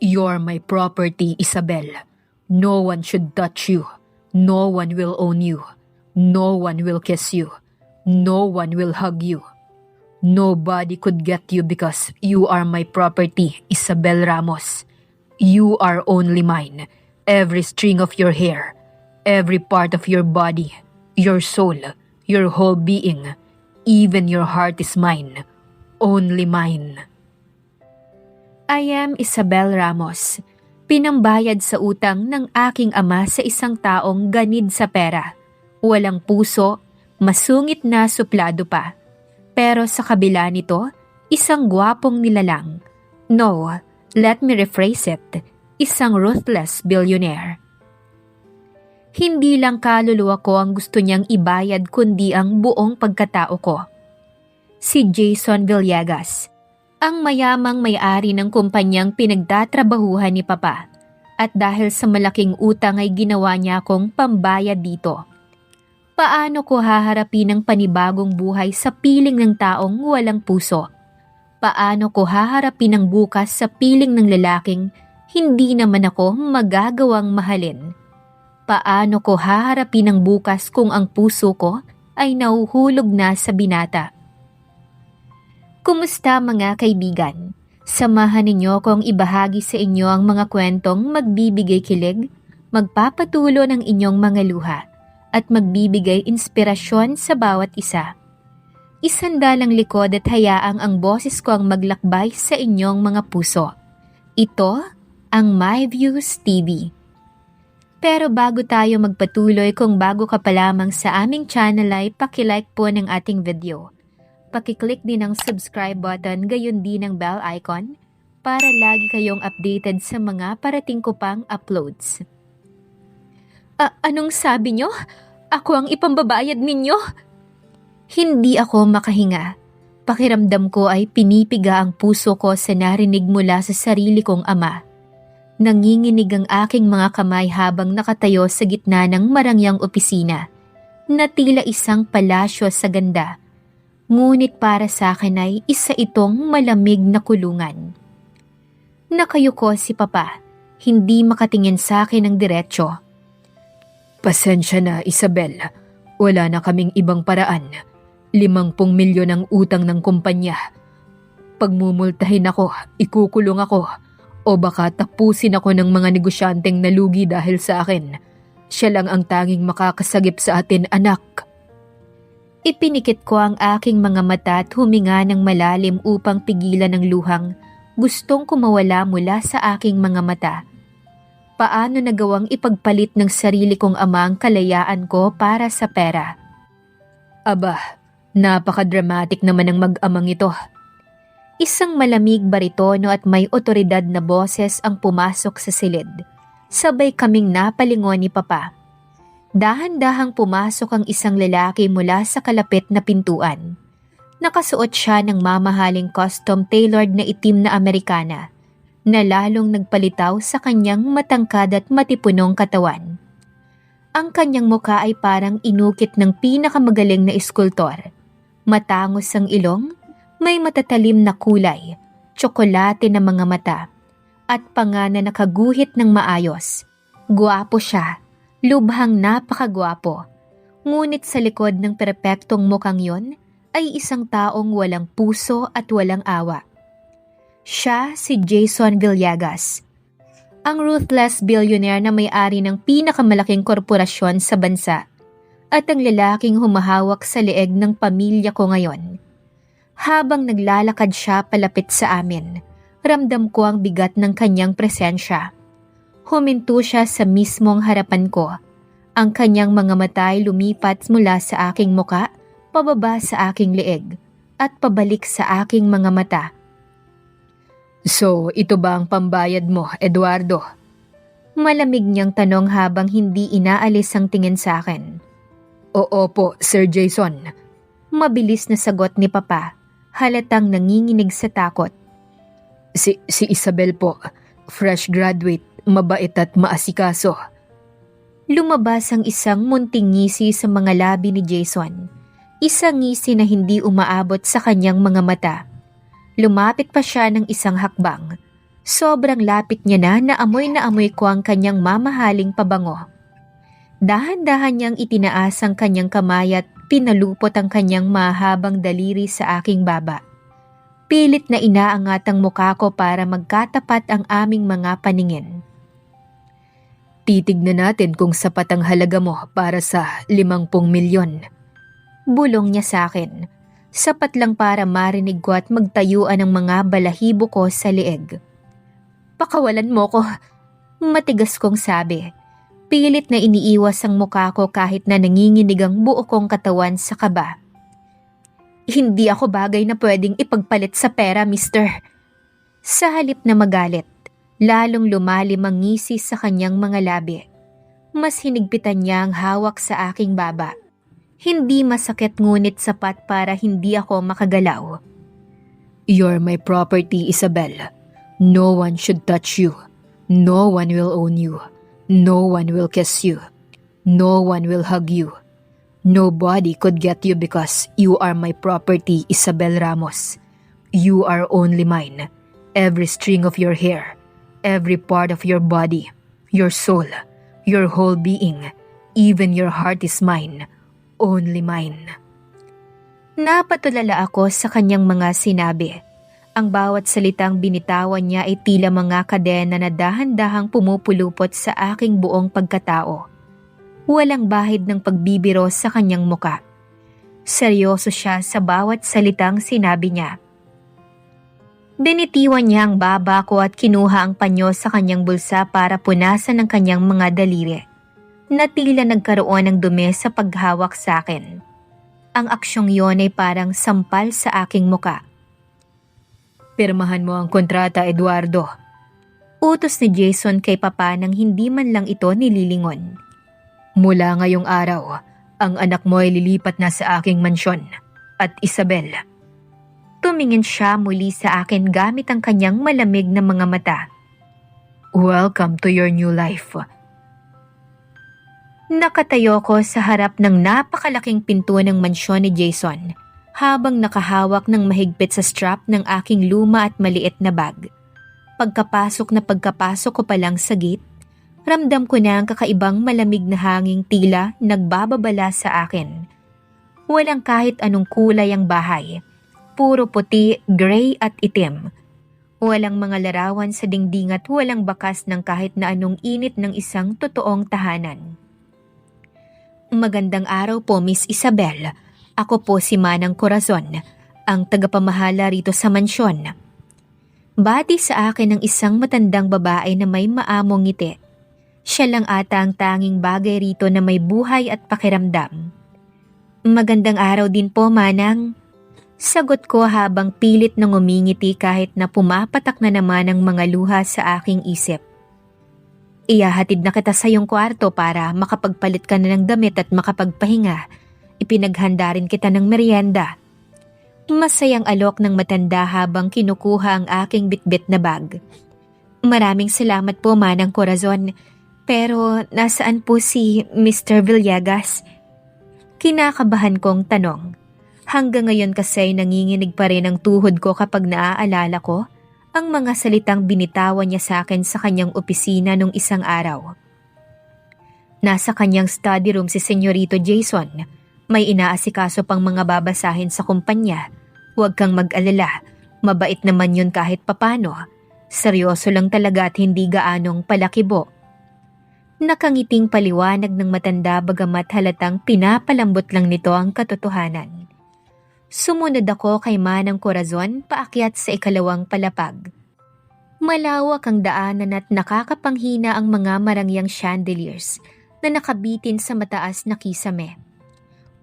You're my property, Isabel. No one should touch you. No one will own you. No one will kiss you. No one will hug you. Nobody could get you because you are my property, Isabel Ramos. You are only mine. Every string of your hair, every part of your body, your soul, your whole being, even your heart is mine. Only mine. I am Isabel Ramos, pinambayad sa utang ng aking ama sa isang taong ganid sa pera. Walang puso, masungit na suplado pa. Pero sa kabila nito, isang gwapong nilalang. No, let me rephrase it, isang ruthless billionaire. Hindi lang kaluluwa ko ang gusto niyang ibayad kundi ang buong pagkatao ko. Si Jason Villegas, ang mayamang may-ari ng kumpanyang pinagtatrabahuhan ni Papa, at dahil sa malaking utang ay ginawa niya akong pambayad dito. Paano ko haharapin ang panibagong buhay sa piling ng taong walang puso? Paano ko haharapin ang bukas sa piling ng lalaking hindi naman ako magagawang mahalin? Paano ko haharapin ang bukas kung ang puso ko ay nahuhulog na sa binata? Kumusta mga kaibigan? Samahan ninyo kong ibahagi sa inyo ang mga kwentong magbibigay kilig, magpapatulo ng inyong mga luha, at magbibigay inspirasyon sa bawat isa. Isandalang likod at hayaang ang boses ko ang maglakbay sa inyong mga puso. Ito ang My Views TV. Pero bago tayo magpatuloy, kung bago ka pa lamang sa aming channel ay pakilike po ng ating video. Pakiclick din ang subscribe button, gayon din ang bell icon para lagi kayong updated sa mga parating ko pang uploads. Anong sabi nyo? Ako ang ipambabayad ninyo? Hindi ako makahinga. Pakiramdam ko ay pinipiga ang puso ko sa narinig mula sa sarili kong ama. Nanginginig ang aking mga kamay habang nakatayo sa gitna ng marangyang opisina na tila isang palasyo sa ganda. Ngunit para sa akin ay isa itong malamig na kulungan. Nakayuko si Papa, hindi makatingin sa akin ng diretsyo. Pasensya na, Isabel. Wala na kaming ibang paraan. 50 milyon ang utang ng kumpanya. Pagmumultahin ako, ikukulong ako, o baka tapusin ako ng mga negosyanteng nalugi dahil sa akin. Siya lang ang tanging makakasagip sa atin, anak. Ipinikit ko ang aking mga mata at huminga ng malalim upang pigilan ang luhang gustong kumawala mula sa aking mga mata. Paano nagawang ipagpalit ng sarili kong ama ang kalayaan ko para sa pera? Aba, napaka-dramatic naman ang mag-amang ito. Isang malamig baritono at may otoridad na boses ang pumasok sa silid. Sabay kaming napalingon ni Papa. Dahan-dahang pumasok ang isang lalaki mula sa kalapit na pintuan. Nakasuot siya ng mamahaling custom-tailored na itim na Amerikana na lalong nagpalitaw sa kanyang matangkad at matipunong katawan. Ang kanyang muka ay parang inukit ng pinakamagaling na eskultor. Matangos ang ilong, may matatalim na kulay, tsokolate na mga mata, at panga na nakaguhit ng maayos. Guwapo siya, lubhang napakagwapo. Ngunit sa likod ng perpektong mukhang yon ay isang taong walang puso at walang awa. Siya si Jason Villegas, ang ruthless billionaire na may-ari ng pinakamalaking korporasyon sa bansa at ang lalaking humahawak sa leeg ng pamilya ko ngayon. Habang naglalakad siya palapit sa amin, ramdam ko ang bigat ng kanyang presensya. Huminto siya sa mismong harapan ko. Ang kanyang mga mata ay lumipat mula sa aking muka, pababa sa aking leeg, at pabalik sa aking mga mata. So, ito ba ang pambayad mo, Eduardo? Malamig niyang tanong habang hindi inaalis ang tingin sa akin. Oo po, Sir Jason. Mabilis na sagot ni Papa, halatang nanginginig sa takot. Si Isabel po, fresh graduate, mabait at maasikaso. Lumabas ang isang munting ngisi sa mga labi ni Jason. Isang ngisi na hindi umaabot sa kanyang mga mata. Lumapit pa siya ng isang hakbang. Sobrang lapit niya na amoy ko ang kanyang mamahaling pabango. Dahan-dahan niyang itinaas ang kanyang kamay at pinalupot ang kanyang mahabang daliri sa aking baba. Pilit na inaangat ang mukha ko para magkatapat ang aming mga paningin. Titignan natin kung sapat ang halaga mo para sa 50 milyon. Bulong niya sa akin. Sapat lang para marinig ko at magtayuan ang mga balahibo ko sa leeg. Pakawalan mo ko, matigas kong sabi. Pilit na iniiwas ang mukha ko kahit na nanginginig ang buo kong katawan sa kaba. Hindi ako bagay na pwedeng ipagpalit sa pera, mister. Sa halip na magalit, lalong lumalim ang ngisi sa kanyang mga labi. Mas hinigpitan niya ang hawak sa aking baba. Hindi masakit ngunit sapat para hindi ako makagalaw. You're my property, Isabel. No one should touch you. No one will own you. No one will kiss you. No one will hug you. Nobody could get you because you are my property, Isabel Ramos. You are only mine. Every string of your hair, every part of your body, your soul, your whole being, even your heart is mine. Only mine. Napatulala ako sa kanyang mga sinabi. Ang bawat salitang binitawan niya ay tila mga kadena na dahan-dahang pumupulupot sa aking buong pagkatao. Walang bahid ng pagbibiro sa kanyang muka. Seryoso siya sa bawat salitang sinabi niya. Binitiwan niya ang baba ko at kinuha ang panyo sa kanyang bulsa para punasan ang kanyang mga daliri. Na tila nagkaroon ng dumi sa paghawak sa akin. Ang aksyong yon ay parang sampal sa aking muka. Pirmahan mo ang kontrata, Eduardo. Utos ni Jason kay Papa nang hindi man lang ito nililingon. Mula ngayong araw, ang anak mo ay lilipat na sa aking mansyon. At Isabel. Tumingin siya muli sa akin gamit ang kanyang malamig na mga mata. Welcome to your new life. Nakatayo ko sa harap ng napakalaking pinto ng mansyon ni Jason habang nakahawak ng mahigpit sa strap ng aking luma at maliit na bag. Pagkapasok ko pa lang sa gate, ramdam ko na ang kakaibang malamig na hanging tila nagbababala sa akin. Walang kahit anong kulay ang bahay. Puro puti, gray at itim. Walang mga larawan sa dingding at walang bakas ng kahit na anong init ng isang totoong tahanan. Magandang araw po, Miss Isabel. Ako po si Manang Corazon, ang tagapamahala rito sa mansyon. Bati sa akin ng isang matandang babae na may maamong ngiti. Siya lang ata ang tanging bagay rito na may buhay at pakiramdam. Magandang araw din po, Manang. Sagot ko habang pilit nang umingiti kahit na pumapatak na naman ang mga luha sa aking isip. Iyahatid na kita sa iyong kwarto para makapagpalit ka na ng damit at makapagpahinga. Ipinaghanda rin kita ng merienda. Masayang alok ng matanda habang kinukuha ang aking bitbit na bag. Maraming salamat po, Manang Corazon. Pero nasaan po si Mr. Villegas? Kinakabahan kong tanong. Hanggang ngayon kasi nanginginig pa rin ang tuhod ko kapag naaalala ko ang mga salitang binitawan niya sa akin sa kanyang opisina nung isang araw. Nasa kanyang study room si Senyorito Jason. May inaasikaso pang mga babasahin sa kumpanya. Huwag kang mag-alala, mabait naman yun kahit papano. Seryoso lang talaga at hindi gaanong palakibo. Nakangiting paliwanag ng matanda bagamat halatang pinapalambot lang nito ang katotohanan. Sumunod ako kay Manang Corazon paakyat sa ikalawang palapag. Malawak ang daanan at nakakapanghina ang mga marangyang chandeliers na nakabitin sa mataas na kisame.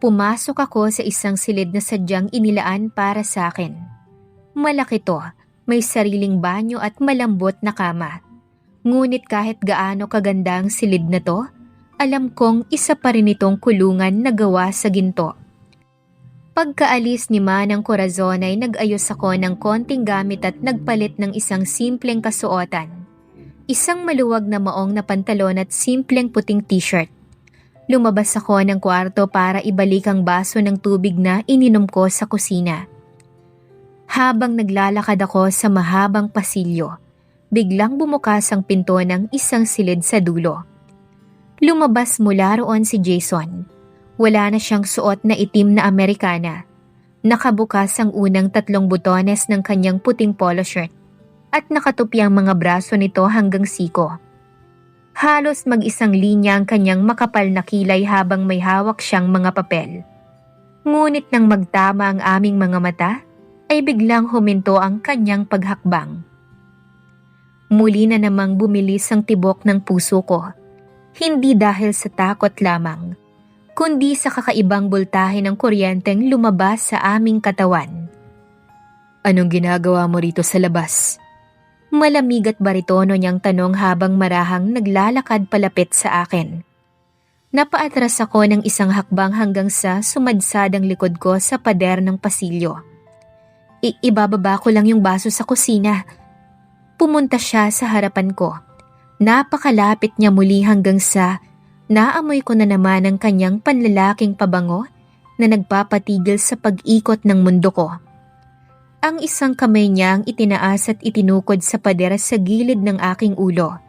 Pumasok ako sa isang silid na sadyang inilaan para sa akin. Malaki to, may sariling banyo at malambot na kama. Ngunit kahit gaano kaganda ang silid na to, alam kong isa pa rin itong kulungan na gawa sa ginto. Pagkaalis ni Manang Corazon ay nag-ayos ako ng konting gamit at nagpalit ng isang simpleng kasuotan. Isang maluwag na maong na pantalon at simpleng puting t-shirt. Lumabas ako ng kwarto para ibalik ang baso ng tubig na ininom ko sa kusina. Habang naglalakad ako sa mahabang pasilyo, biglang bumukas ang pinto ng isang silid sa dulo. Lumabas mula roon si Jason. Wala na siyang suot na itim na Amerikana. Nakabukas ang unang 3 butones ng kanyang puting polo shirt at nakatupi ang mga braso nito hanggang siko. Halos mag-isang linya ang kanyang makapal na kilay habang may hawak siyang mga papel. Ngunit nang magtama ang aming mga mata, ay biglang huminto ang kanyang paghakbang. Muli na namang bumilis ang tibok ng puso ko. Hindi dahil sa takot lamang, kundi sa kakaibang bultahe ng kuryenteng lumabas sa aming katawan. Anong ginagawa mo rito sa labas? Malamig at baritono niyang tanong habang marahang naglalakad palapit sa akin. Napaatras ako ng isang hakbang hanggang sa sumadsad ang likod ko sa pader ng pasilyo. Ibababa ko lang yung baso sa kusina. Pumunta siya sa harapan ko. Napakalapit niya muli hanggang sa naamoy ko na naman ang kanyang panlalaking pabango na nagpapatigil sa pag-ikot ng mundo ko. Ang isang kamay niya ang itinaas at itinukod sa pader sa gilid ng aking ulo,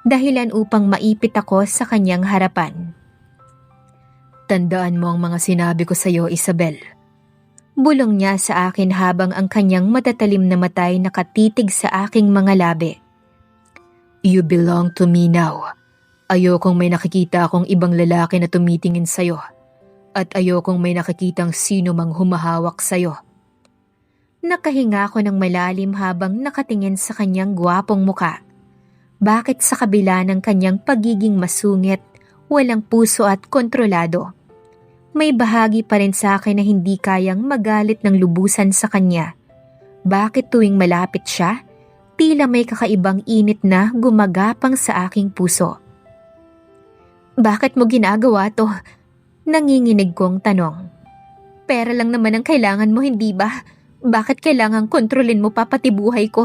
dahilan upang maipit ako sa kanyang harapan. Tandaan mo ang mga sinabi ko sa iyo, Isabel. Bulong niya sa akin habang ang kanyang matatalim na matay nakatitig sa aking mga labi. You belong to me now. Ayokong may nakikita akong ibang lalaki na tumitingin sa'yo. At ayokong may nakikitang sino mang humahawak sa'yo. Nakahinga ako ng malalim habang nakatingin sa kanyang gwapong muka. Bakit sa kabila ng kanyang pagiging masungit, walang puso at kontrolado? May bahagi pa rin sa akin na hindi kayang magalit ng lubusan sa kanya. Bakit tuwing malapit siya, tila may kakaibang init na gumagapang sa aking puso? Bakit mo ginagawa to? Nanginginig kong tanong. Pera lang naman ang kailangan mo, hindi ba? Bakit kailangang kontrolin mo pa pati buhay ko?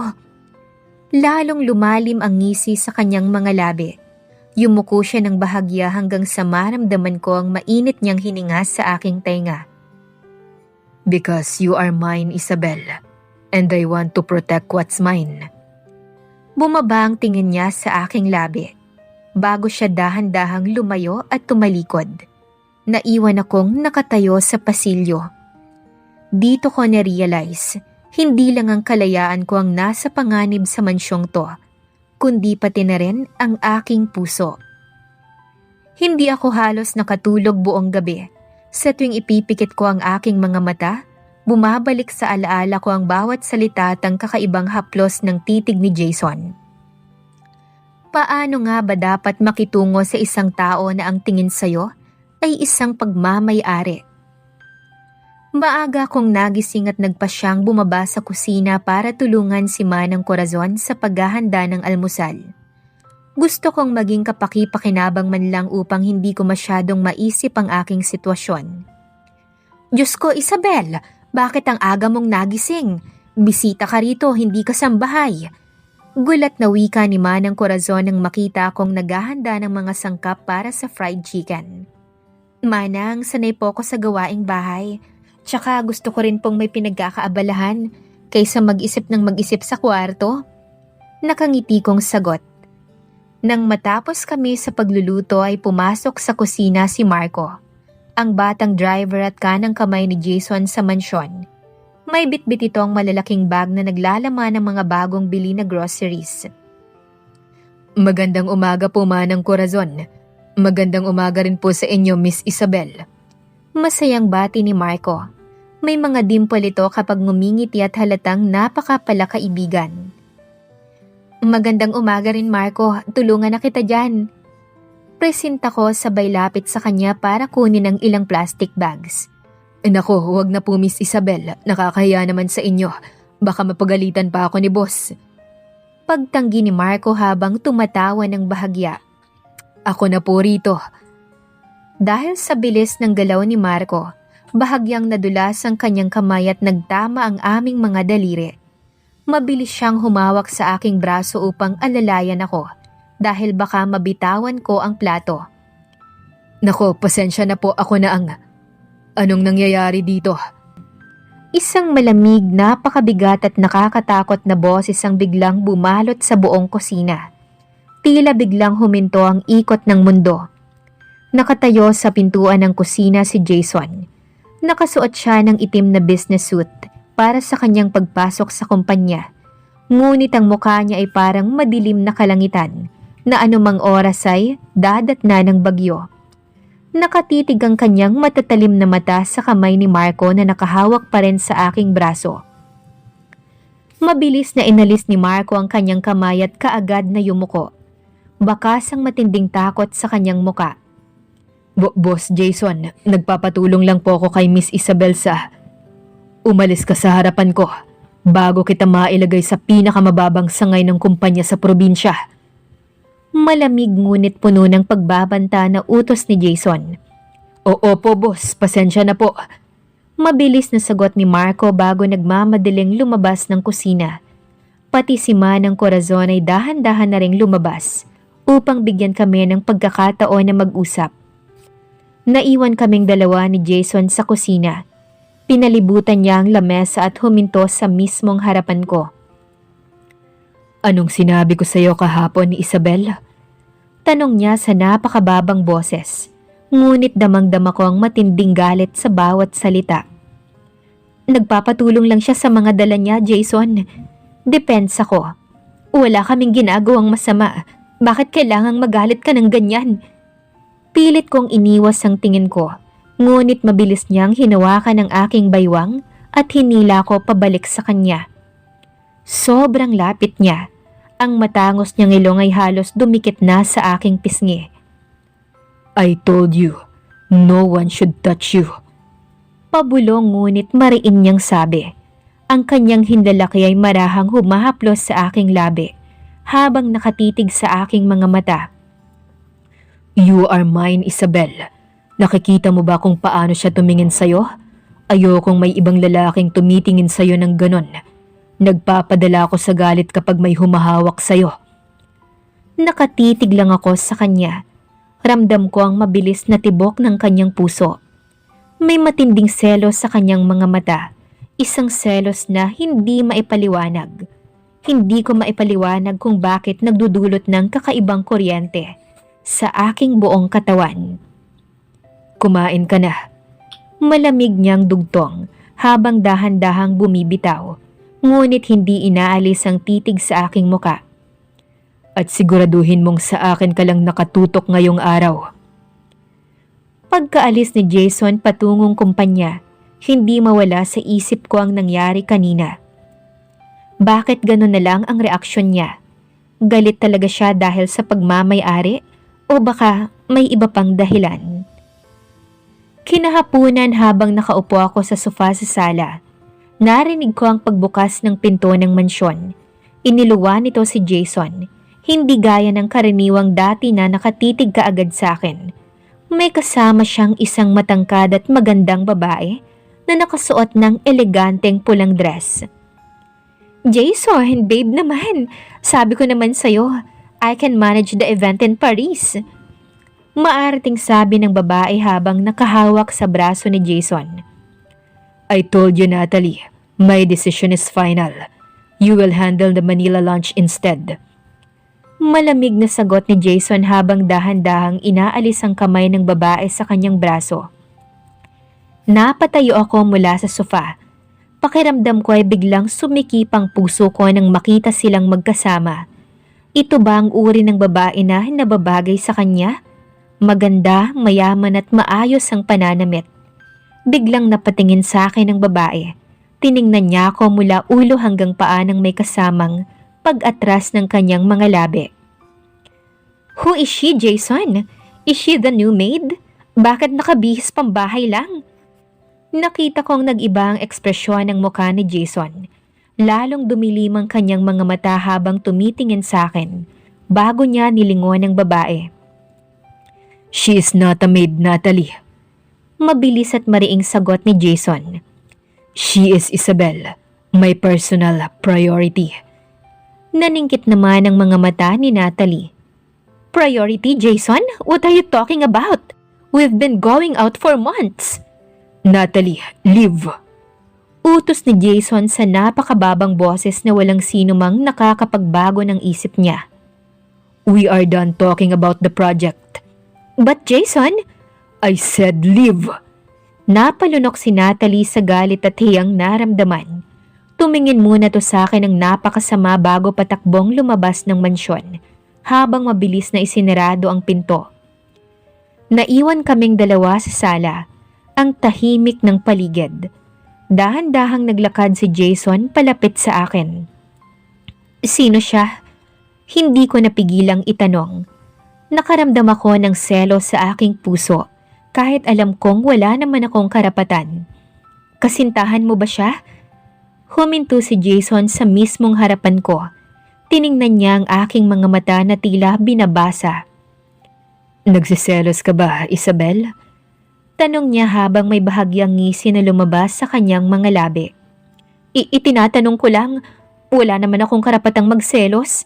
Lalong lumalim ang ngisi sa kanyang mga labi. Yumuko siya ng bahagya hanggang sa maramdaman ko ang mainit niyang hininga sa aking tenga. Because you are mine, Isabel. And I want to protect what's mine. Bumaba ang tingin niya sa aking labi. Bago siya dahan-dahang lumayo at tumalikod. Naiwan akong nakatayo sa pasilyo. Dito ko na-realize, hindi lang ang kalayaan ko ang nasa panganib sa mansyong to, kundi pati na rin ang aking puso. Hindi ako halos nakatulog buong gabi. Sa tuwing ipipikit ko ang aking mga mata, bumabalik sa alaala ko ang bawat salita at ang kakaibang haplos ng titig ni Jason. Paano nga ba dapat makitungo sa isang tao na ang tingin sa'yo ay isang pagmamay-ari? Maaga kong nagising at nagpasyang bumaba sa kusina para tulungan si Manang Corazon sa paghahanda ng almusal. Gusto kong maging kapaki-pakinabang man lang upang hindi ko masyadong maisip ang aking sitwasyon. Diyos ko, Isabel, bakit ang aga mong nagising? Bisita ka rito, hindi ka sambahay. Gulat na wika ni Manang Corazon nang makita akong naghahanda ng mga sangkap para sa fried chicken. Manang, sanay po ako sa gawaing bahay. Tsaka gusto ko rin pong may pinagkakaabalahan kaysa mag-isip ng mag-isip sa kwarto. Nakangiti kong sagot. Nang matapos kami sa pagluluto ay pumasok sa kusina si Marco, ang batang driver at kanang kamay ni Jason sa mansyon. May bitbit itong malalaking bag na naglalaman ng mga bagong bili na groceries. Magandang umaga po, Manang Corazon. Magandang umaga rin po sa inyo, Miss Isabel. Masayang bati ni Marco. May mga dimple ito kapag ngumingiti at halatang napakapalakaibigan. Magandang umaga rin, Marco. Tulungan na kita dyan. Presenta ko sabay lapit sa kanya para kunin ang ilang plastic bags. Nako, huwag na po, Miss Isabel. Nakakahiya naman sa inyo. Baka mapagalitan pa ako ni boss. Pagtanggi ni Marco habang tumatawa ng bahagya. Ako na po rito. Dahil sa bilis ng galaw ni Marco, bahagyang nadulas ang kanyang kamay at nagtama ang aming mga daliri. Mabilis siyang humawak sa aking braso upang alalayan ako dahil baka mabitawan ko ang plato. Nako, pasensya na po, ako na ang... Anong nangyayari dito? Isang malamig, napakabigat at nakakatakot na boses ang biglang bumalot sa buong kusina. Tila biglang huminto ang ikot ng mundo. Nakatayo sa pintuan ng kusina si Jason. Nakasuot siya ng itim na business suit para sa kanyang pagpasok sa kumpanya. Ngunit ang mukha niya ay parang madilim na kalangitan na anumang oras ay dadatna ng bagyo. Nakatitig ang kanyang matatalim na mata sa kamay ni Marco na nakahawak pa rin sa aking braso. Mabilis na inalis ni Marco ang kanyang kamay at kaagad na yumuko. Bakas ang matinding takot sa kanyang muka. Boss Jason, nagpapatulong lang po ako kay Miss Isabel sa... Umalis ka sa harapan ko bago kita mailagay sa pinakamababang sangay ng kumpanya sa probinsya. Malamig ngunit puno ng pagbabanta na utos ni Jason. Opo boss, pasensya na po. Mabilis na sagot ni Marco bago nagmamadaling lumabas ng kusina. Pati si Manang Corazon ay dahan-dahan na ring lumabas upang bigyan kami ng pagkakataon na mag-usap. Naiwan kaming dalawa ni Jason sa kusina. Pinalibutan niya ang lamesa at huminto sa mismong harapan ko. Anong sinabi ko sa iyo kahapon ni Isabel? Tanong niya sa napakababang boses, ngunit damang-dama ko ang matinding galit sa bawat salita. Nagpapatulong lang siya sa mga dala niya, Jason. Depensa ko. Wala kaming ginagawang masama. Bakit kailangang magalit ka ng ganyan? Pilit kong iniwas ang tingin ko, ngunit mabilis niyang hinawakan ang aking baywang at hinila ko pabalik sa kanya. Sobrang lapit niya. Ang matangos niyang ilong ay halos dumikit na sa aking pisngi. I told you, no one should touch you. Pabulong ngunit mariin niyang sabi. Ang kanyang hinlalaki ay marahang humahaplos sa aking labi habang nakatitig sa aking mga mata. You are mine, Isabel. Nakikita mo ba kung paano siya tumingin sa'yo? Ayokong may ibang lalaking tumitingin sa'yo ng ganon. Nagpapadala ako sa galit kapag may humahawak sa'yo. Nakatitig lang ako sa kanya. Ramdam ko ang mabilis na tibok ng kanyang puso. May matinding selos sa kanyang mga mata. Isang selos na hindi maipaliwanag. Hindi ko maipaliwanag kung bakit nagdudulot ng kakaibang kuryente sa aking buong katawan. Kumain ka na. Malamig niyang dugtong habang dahan-dahang bumibitaw. Ngunit hindi inaalis ang titig sa aking muka. At siguraduhin mong sa akin ka lang nakatutok ngayong araw. Pagkaalis ni Jason patungong kumpanya, hindi mawala sa isip ko ang nangyari kanina. Bakit gano'n na lang ang reaksyon niya? Galit talaga siya dahil sa pagmamay-ari o baka may iba pang dahilan? Kinahapunan habang nakaupo ako sa sofa sa sala. Narinig ko ang pagbukas ng pinto ng mansyon. Iniluwan nito si Jason, hindi gaya ng karaniwang dati na nakatitig kaagad sa akin. May kasama siyang isang matangkad at magandang babae na nakasuot ng eleganteng pulang dress. Jason, babe naman, sabi ko naman sa'yo, I can manage the event in Paris. Maarating sabi ng babae habang nakahawak sa braso ni Jason. I told you, Natalie, my decision is final. You will handle the Manila lunch instead. Malamig na sagot ni Jason habang dahan-dahang inaalis ang kamay ng babae sa kanyang braso. Napatayo ako mula sa sofa. Pakiramdam ko ay biglang sumikip ang puso ko nang makita silang magkasama. Ito ba ang uri ng babae na nababagay sa kanya? Maganda, mayaman at maayos ang pananamit. Biglang napatingin sa akin ang babae. Tiningnan niya ako mula ulo hanggang paa ng may kasamang pag-atras ng kanyang mga labi. Who is she, Jason? Is she the new maid? Bakit nakabihis pambahay lang? Nakita kong nag-iba ang ekspresyon ng mukha ni Jason. Lalong dumilim ang kanyang mga mata habang tumitingin sa akin bago niya nilingon ang babae. She is not a maid, Natalie. Mabilis at mariing sagot ni Jason. She is Isabel, my personal priority. Naningkit naman ang mga mata ni Natalie. Priority, Jason? What are you talking about? We've been going out for months. Natalie, leave. Utos ni Jason sa napakababang boses na walang sino mang nakakapagbago ng isip niya. We are done talking about the project. But Jason, I said leave. napalunok si Natalie sa galit at hiyang naramdaman. Tumingin muna to sa akin ng napakasama bago patakbong lumabas ng mansyon, habang mabilis na isinarado ang pinto. Naiwan kaming dalawa sa sala, ang tahimik ng paligid. Dahan-dahang naglakad si Jason palapit sa akin. Sino siya? Hindi ko napigilang itanong. Nakaramdam ako ng selos sa aking puso, kahit alam kong wala naman akong karapatan. Kasintahan mo ba siya? Huminto si Jason sa mismong harapan ko. Tiningnan niya ang aking mga mata na tila binabasa. Nagsiselos ka ba, Isabel? Tanong niya habang may bahagyang ngisi na lumabas sa kanyang mga labi. Itinatanong ko lang, wala naman akong karapatang magselos.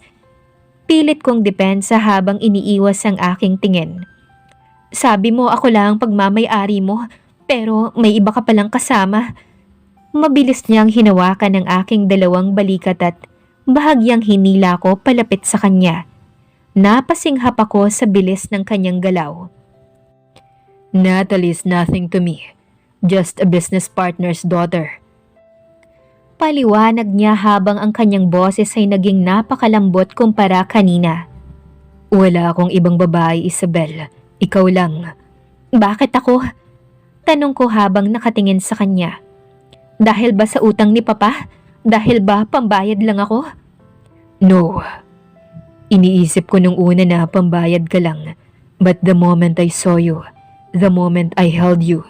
Pilit kong depensa habang iniiwas ang aking tingin. Sabi mo ako lang ang pagmamay-ari mo, pero may iba ka palang kasama. Mabilis niyang hinawakan ang aking dalawang balikat at bahagyang hinila ko palapit sa kanya. Napasinghap ako sa bilis ng kanyang galaw. Natalie is nothing to me. Just a business partner's daughter. Paliwanag niya habang ang kanyang boses ay naging napakalambot kumpara kanina. Wala akong ibang babae, Isabel. Ikaw lang. Bakit ako? Tanong ko habang nakatingin sa kanya. Dahil ba sa utang ni Papa? Dahil ba pambayad lang ako? No. Iniisip ko nung una na pambayad ka lang. But the moment I saw you, the moment I held you,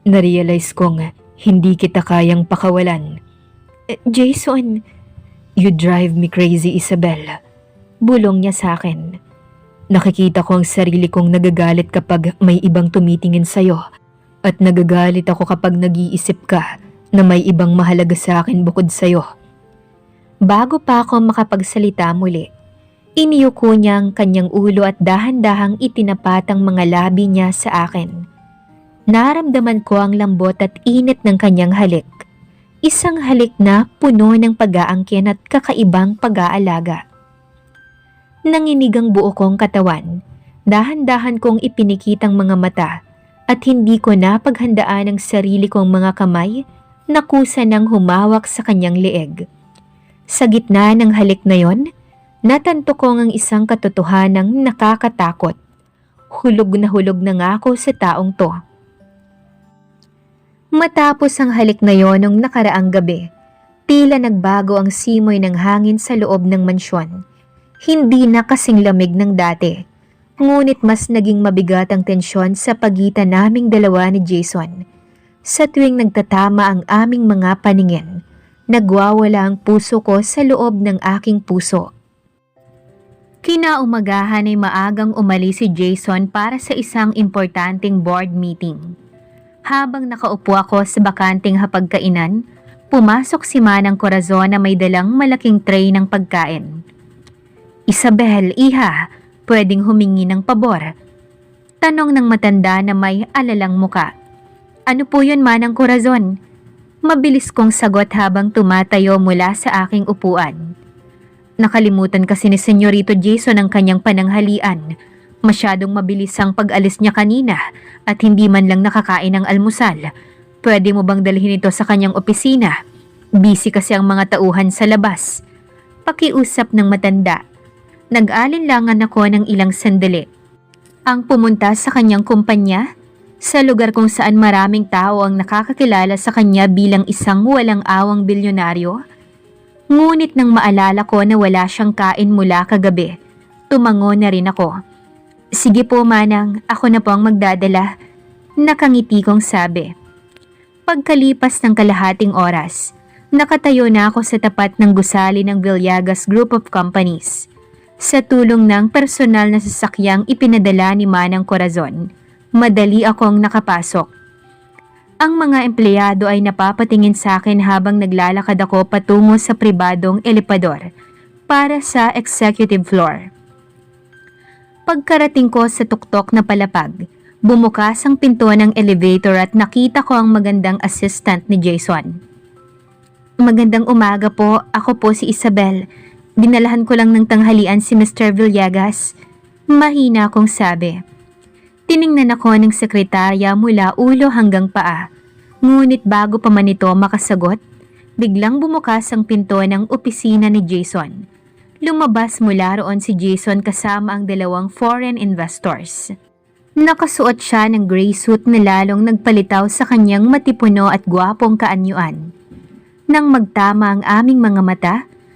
narealize kong hindi kita kayang pakawalan. Jason, you drive me crazy, Isabel. Bulong niya sa akin. Nakikita ko ang sarili kong nagagalit kapag may ibang tumitingin sa'yo at nagagalit ako kapag nag-iisip ka na may ibang mahalaga sa akin bukod sa'yo. Bago pa ako makapagsalita muli, iniyuko niya ang kanyang ulo at dahan-dahang itinapat ang mga labi niya sa akin. Naramdaman ko ang lambot at init ng kanyang halik. Isang halik na puno ng pag-aangkin at kakaibang pag-aalaga. Nanginig ang buo kong katawan. Dahan-dahan kong ipinikitang mga mata at hindi ko napaghandaan ang sarili kong mga kamay na kusa nang humawak sa kanyang leeg. Sa gitna ng halik na yon, natanto ko ang isang katotohanang nakakatakot. Hulog na nga ako sa taong to. Matapos ang halik na yon nung nakaraang gabi, tila nagbago ang simoy ng hangin sa loob ng mansyon. Hindi na kasing lamig ng dati, ngunit mas naging mabigat ang tensyon sa pagitan naming dalawa ni Jason. Sa tuwing nagtatama ang aming mga paningin, nagwawala ang puso ko sa loob ng aking puso. Kinaumagahan ay maagang umalis si Jason para sa isang importanteng board meeting. Habang nakaupo ako sa bakanting hapagkainan, pumasok si Manang Corazon na may dalang malaking tray ng pagkain. Isabel, iha, pwedeng humingi ng pabor? Tanong ng matanda na may alalang muka. Ano po yun, Manang Corazon? Mabilis kong sagot habang tumatayo mula sa aking upuan. Nakalimutan kasi ni Senyorito Jason ang kanyang pananghalian. Masyadong mabilis ang pag-alis niya kanina at hindi man lang nakakain ng almusal. Pwede mo bang dalhin ito sa kanyang opisina? Busy kasi ang mga tauhan sa labas. Pakiusap ng matanda. Nag-alinlangan ako ng ilang sandali. Ang pumunta sa kanyang kumpanya, sa lugar kung saan maraming tao ang nakakakilala sa kanya bilang isang walang awang bilyonaryo. Ngunit nang maalala ko na wala siyang kain mula kagabi, tumango na rin ako. Sige po, Manang, ako na po ang magdadala. Nakangiti kong sabi. Pagkalipas ng kalahating oras, nakatayo na ako sa tapat ng gusali ng Villegas Group of Companies. Sa tulong ng personal na sasakyang ipinadala ni Manang Corazon, madali akong nakapasok. Ang mga empleyado ay napapatingin sa akin habang naglalakad ako patungo sa pribadong elepador para sa executive floor. Pagkarating ko sa tuktok na palapag, bumukas ang pinto ng elevator at nakita ko ang magandang assistant ni Jason. Magandang umaga po. Ako po si Isabel. Dinalahan ko lang ng tanghalian si Mr. Villegas. Mahina akong sabi. Tiningnan ako ng sekretarya mula ulo hanggang paa. Ngunit bago pa man ito makasagot, biglang bumukas ang pinto ng opisina ni Jason. Lumabas mula roon si Jason kasama ang dalawang foreign investors. Nakasuot siya ng gray suit na lalong nagpalitaw sa kanyang matipuno at gwapong kaanyuan. Nang magtama ang aming mga mata,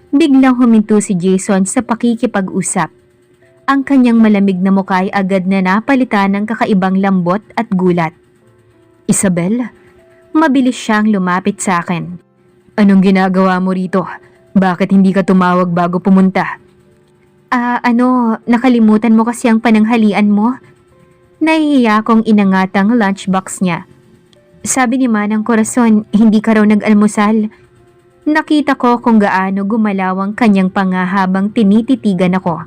biglang huminto si Jason sa pakikipag-usap. Ang kanyang malamig na mukha ay agad na napalitan ng kakaibang lambot at gulat. Isabel, mabilis siyang lumapit sa akin. Anong ginagawa mo rito? Bakit hindi ka tumawag bago pumunta? Nakalimutan mo kasi ang pananghalian mo? Nahihiya kong inangatang lunchbox niya. Sabi ni Manang Corazon, hindi ka raw nag-almusal. Nakita ko kung gaano gumalaw ang kanyang panga habang tinititigan ako.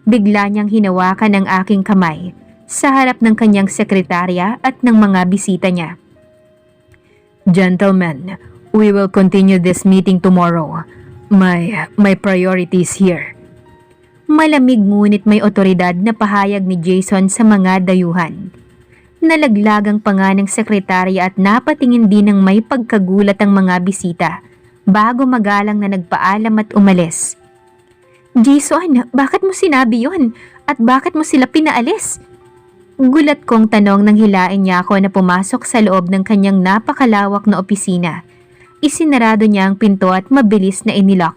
Bigla niyang hinawakan ang aking kamay sa harap ng kanyang sekretarya at ng mga bisita niya. Gentlemen, we will continue this meeting tomorrow. My priorities here. Malamig ngunit may otoridad na pahayag ni Jason sa mga dayuhan. Nalaglag ang panga ng sekretarya at napatingin din ng may pagkagulat ang mga bisita bago magalang na nagpaalam at umalis. Jason, bakit mo sinabi yon? At bakit mo sila pinaalis? Gulat kong tanong nang hilain niya ako na pumasok sa loob ng kanyang napakalawak na opisina. Isinarado niya ang pinto at mabilis na inilock.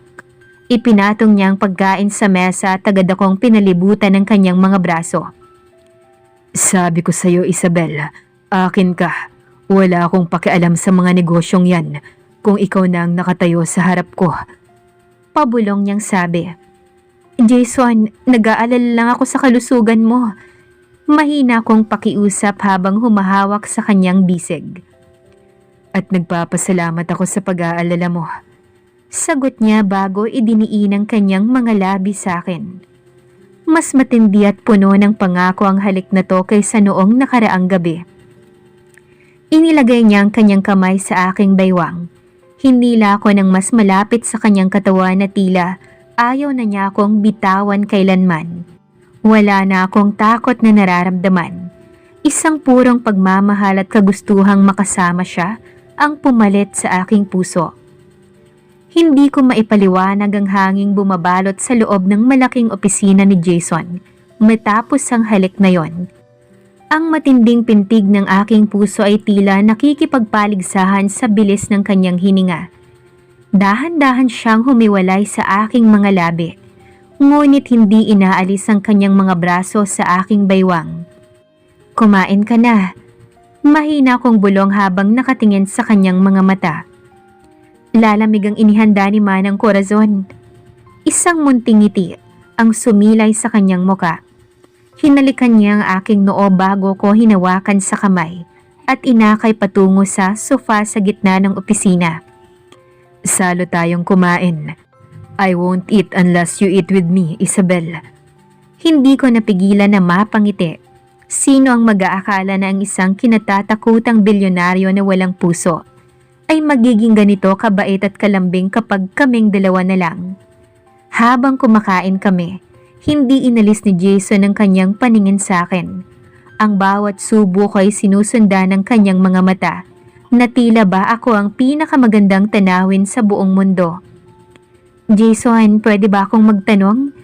Ipinatong niya ang pagkain sa mesa at agad akong pinalibutan ng kanyang mga braso. Sabi ko sa'yo, Isabel, akin ka. Wala akong pakialam sa mga negosyong yan kung ikaw na ang nakatayo sa harap ko. Pabulong niyang sabi. Jason, nag-aalala lang ako sa kalusugan mo. Mahina kong pakiusap habang humahawak sa kanyang bisig. At nagpapasalamat ako sa pag-aalala mo. Sagot niya bago idiniin ang kanyang mga labi sa akin. Mas matindi at puno ng pangako ang halik na to kaysa noong nakaraang gabi. Inilagay niya ang kanyang kamay sa aking baywang. Hinila ako ng mas malapit sa kanyang katawan na tila ayaw na niya akong bitawan kailanman. Wala na akong takot na nararamdaman. Isang purong pagmamahal at kagustuhang makasama siya ang pumalit sa aking puso. Hindi ko maipaliwanag ang hanging bumabalot sa loob ng malaking opisina ni Jason matapos ang halik na yon. Ang matinding pintig ng aking puso ay tila nakikipagpaligsahan sa bilis ng kanyang hininga. Dahan-dahan siyang humiwalay sa aking mga labi, ngunit hindi inaalis ang kanyang mga braso sa aking baywang. Kumain ka na. Mahina kong bulong habang nakatingin sa kanyang mga mata. Lalamig ang inihanda ni Manang Corazon. Isang munting ngiti ang sumilay sa kanyang muka. Hinalikan niya ang aking noo bago ko hinawakan sa kamay at inakay patungo sa sofa sa gitna ng opisina. Salo tayong kumain. I won't eat unless you eat with me, Isabel. Hindi ko napigilan na mapangiti. Sino ang mag-aakala na ang isang kinatatakutang bilyonaryo na walang puso ay magiging ganito kabait at kalambing kapag kaming dalawa na lang. Habang kumakain kami, hindi inalis ni Jason ang kanyang paningin sa akin. Ang bawat subo ko ay sinusundan ng kanyang mga mata, na tila ba ako ang pinakamagandang tanawin sa buong mundo. Jason, pwede ba akong magtanong?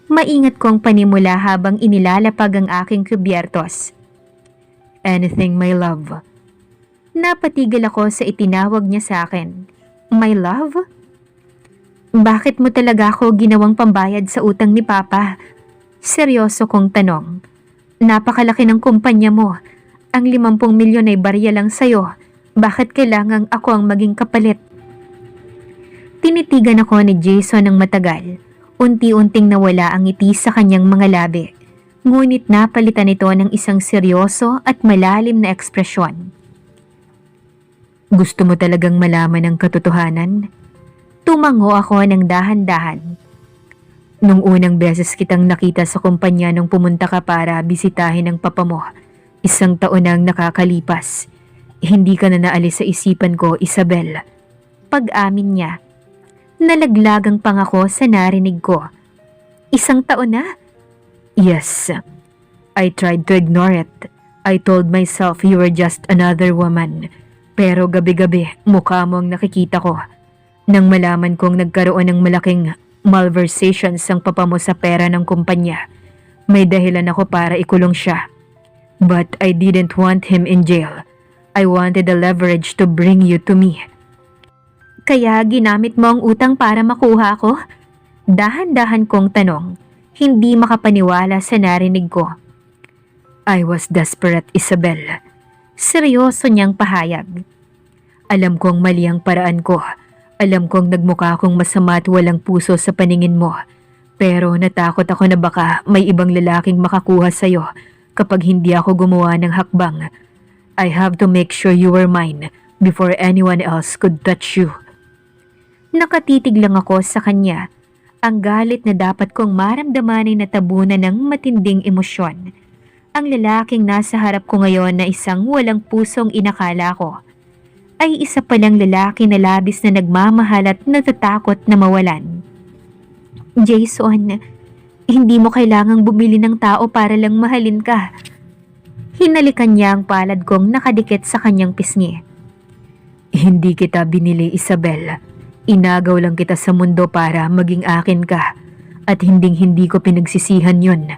Maingat kong panimula habang inilalapag ang aking kubyertos. Anything, my love. Napatigil ako sa itinawag niya sa akin. My love? Bakit mo talaga ako ginawang pambayad sa utang ni Papa? Seryoso kong tanong. Napakalaki ng kumpanya mo. Ang 50 milyon ay barya lang sa'yo. Bakit kailangang ako ang maging kapalit? Tinitigan ako ni Jason ng matagal. Unti-unting nawala ang ngiti sa kanyang mga labi. Ngunit napalitan ito ng isang seryoso at malalim na ekspresyon. Gusto mo talagang malaman ang katotohanan? Tumango ako ng dahan-dahan. Nung unang beses kitang nakita sa kumpanya nung pumunta ka para bisitahin ang papa mo, 1 taon nang nakakalipas. Hindi ka na naalis sa isipan ko, Isabel. pag-amin niya. Nalaglagang pangako sa narinig ko. 1 taon na? Yes. I tried to ignore it. I told myself you were just another woman. Pero gabi-gabi, mukha mo ang nakikita ko. Nang malaman kong nagkaroon ng malaking malversations ang papa mo sa pera ng kumpanya, may dahilan ako para ikulong siya. But I didn't want him in jail. I wanted the leverage to bring you to me. Kaya ginamit mo ang utang para makuha ko? Dahan-dahan kong tanong, hindi makapaniwala sa narinig ko. I was desperate, Isabel. Seryoso niyang pahayag. Alam kong mali ang paraan ko. Alam kong nagmukha akong masama at walang puso sa paningin mo. Pero natakot ako na baka may ibang lalaking makakuha sa'yo kapag hindi ako gumawa ng hakbang. I have to make sure you were mine before anyone else could touch you. Nakatitig lang ako sa kanya. Ang galit na dapat kong maramdaman ay natabunan ng matinding emosyon. Ang lalaking nasa harap ko ngayon na isang walang pusong inakala ko, ay isa palang lalaki na labis na nagmamahal at natatakot na mawalan. Jason, hindi mo kailangang bumili ng tao para lang mahalin ka. Hinalikan niya ang palad kong nakadikit sa kanyang pisngi. Hindi kita binili, Isabel. Inagaw lang kita sa mundo para maging akin ka. At hinding-hindi ko pinagsisihan yun.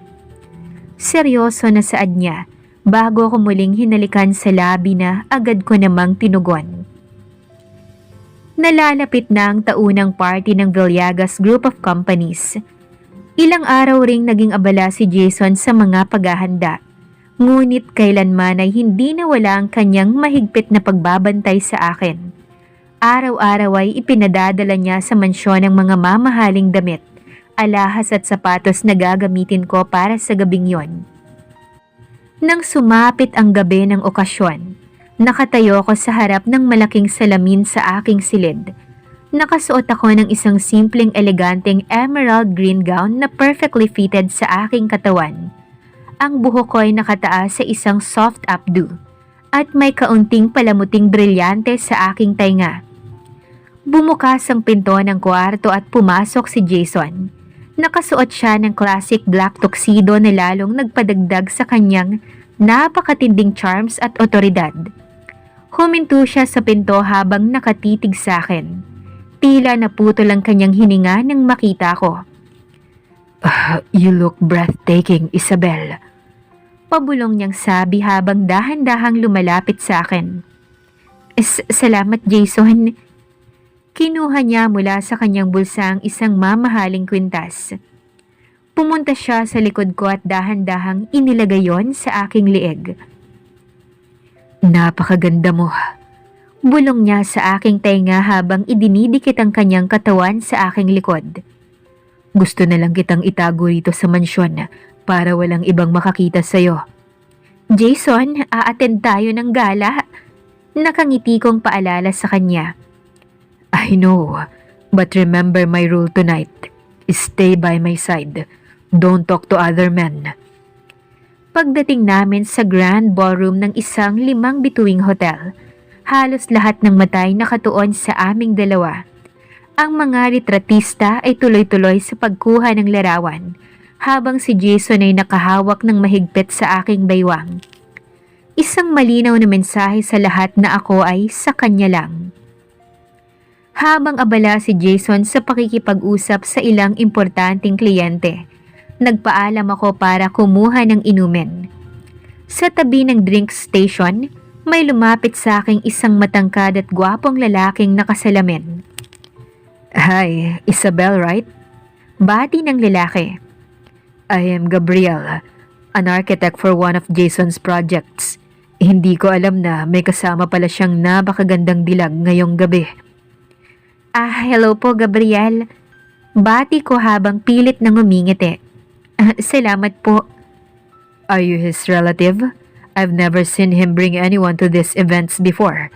Seryoso na saad niya bago ko muling hinalikan sa labi na agad ko namang tinugon. Nalalapit na ang taunang party ng Villegas Group of Companies. Ilang araw ring naging abala si Jason sa mga paghahanda. Ngunit kailanman ay hindi nawala ang kanyang mahigpit na pagbabantay sa akin. Araw-araw ay ipinadadala niya sa mansyon ang mga mamahaling damit, alahas at sapatos na gagamitin ko para sa gabing yon. Nang sumapit ang gabi ng okasyon, nakatayo ko sa harap ng malaking salamin sa aking silid. Nakasuot ako ng isang simpleng eleganteng emerald green gown na perfectly fitted sa aking katawan. Ang buhok ko ay nakataas sa isang soft updo at may kaunting palamuting brilyante sa aking tainga. Bumukas ang pinto ng kwarto at pumasok si Jason. Nakasuot siya ng classic black tuxedo na lalong nagpadagdag sa kanyang napakatinding charms at otoridad. Huminto siya sa pinto habang nakatitig sa akin. Tila naputol ang kanyang hininga nang makita ko. You look breathtaking, Isabel. Pabulong niyang sabi habang dahan-dahang lumalapit sa akin. Salamat, Jason. Kinuha niya mula sa kanyang bulsa ang isang mamahaling kwintas. Pumunta siya sa likod ko at dahan-dahang inilagay yon sa aking lieg. Napakaganda mo. Bulong niya sa aking tainga habang idinidikit ang kanyang katawan sa aking likod. Gusto na lang kitang itago rito sa mansyon para walang ibang makakita sa'yo. Jason, aattend tayo ng gala. Nakangiti kong paalala sa kanya. I know, but remember my rule tonight. Stay by my side. Don't talk to other men. Pagdating namin sa grand ballroom ng isang 5 bituing hotel, halos lahat ng matay nakatuon sa aming dalawa. Ang mga litratista ay tuloy-tuloy sa pagkuha ng larawan, habang si Jason ay nakahawak ng mahigpit sa aking baywang. Isang malinaw na mensahe sa lahat na ako ay sa kanya lang. Habang abala si Jason sa pakikipag-usap sa ilang importanteng kliyente, nagpaalam ako para kumuha ng inumin. Sa tabi ng drink station, may lumapit sa aking isang matangkad at gwapong lalaking nakasalamin. Hi, Isabel, right? Bati ng lalaki. I am Gabriel, an architect for one of Jason's projects. Hindi ko alam na may kasama pala siyang napakagandang dilag ngayong gabi. Hello po, Gabriel. Bati ko habang pilit na ngumingiti. Salamat po. Are you his relative? I've never seen him bring anyone to these events before.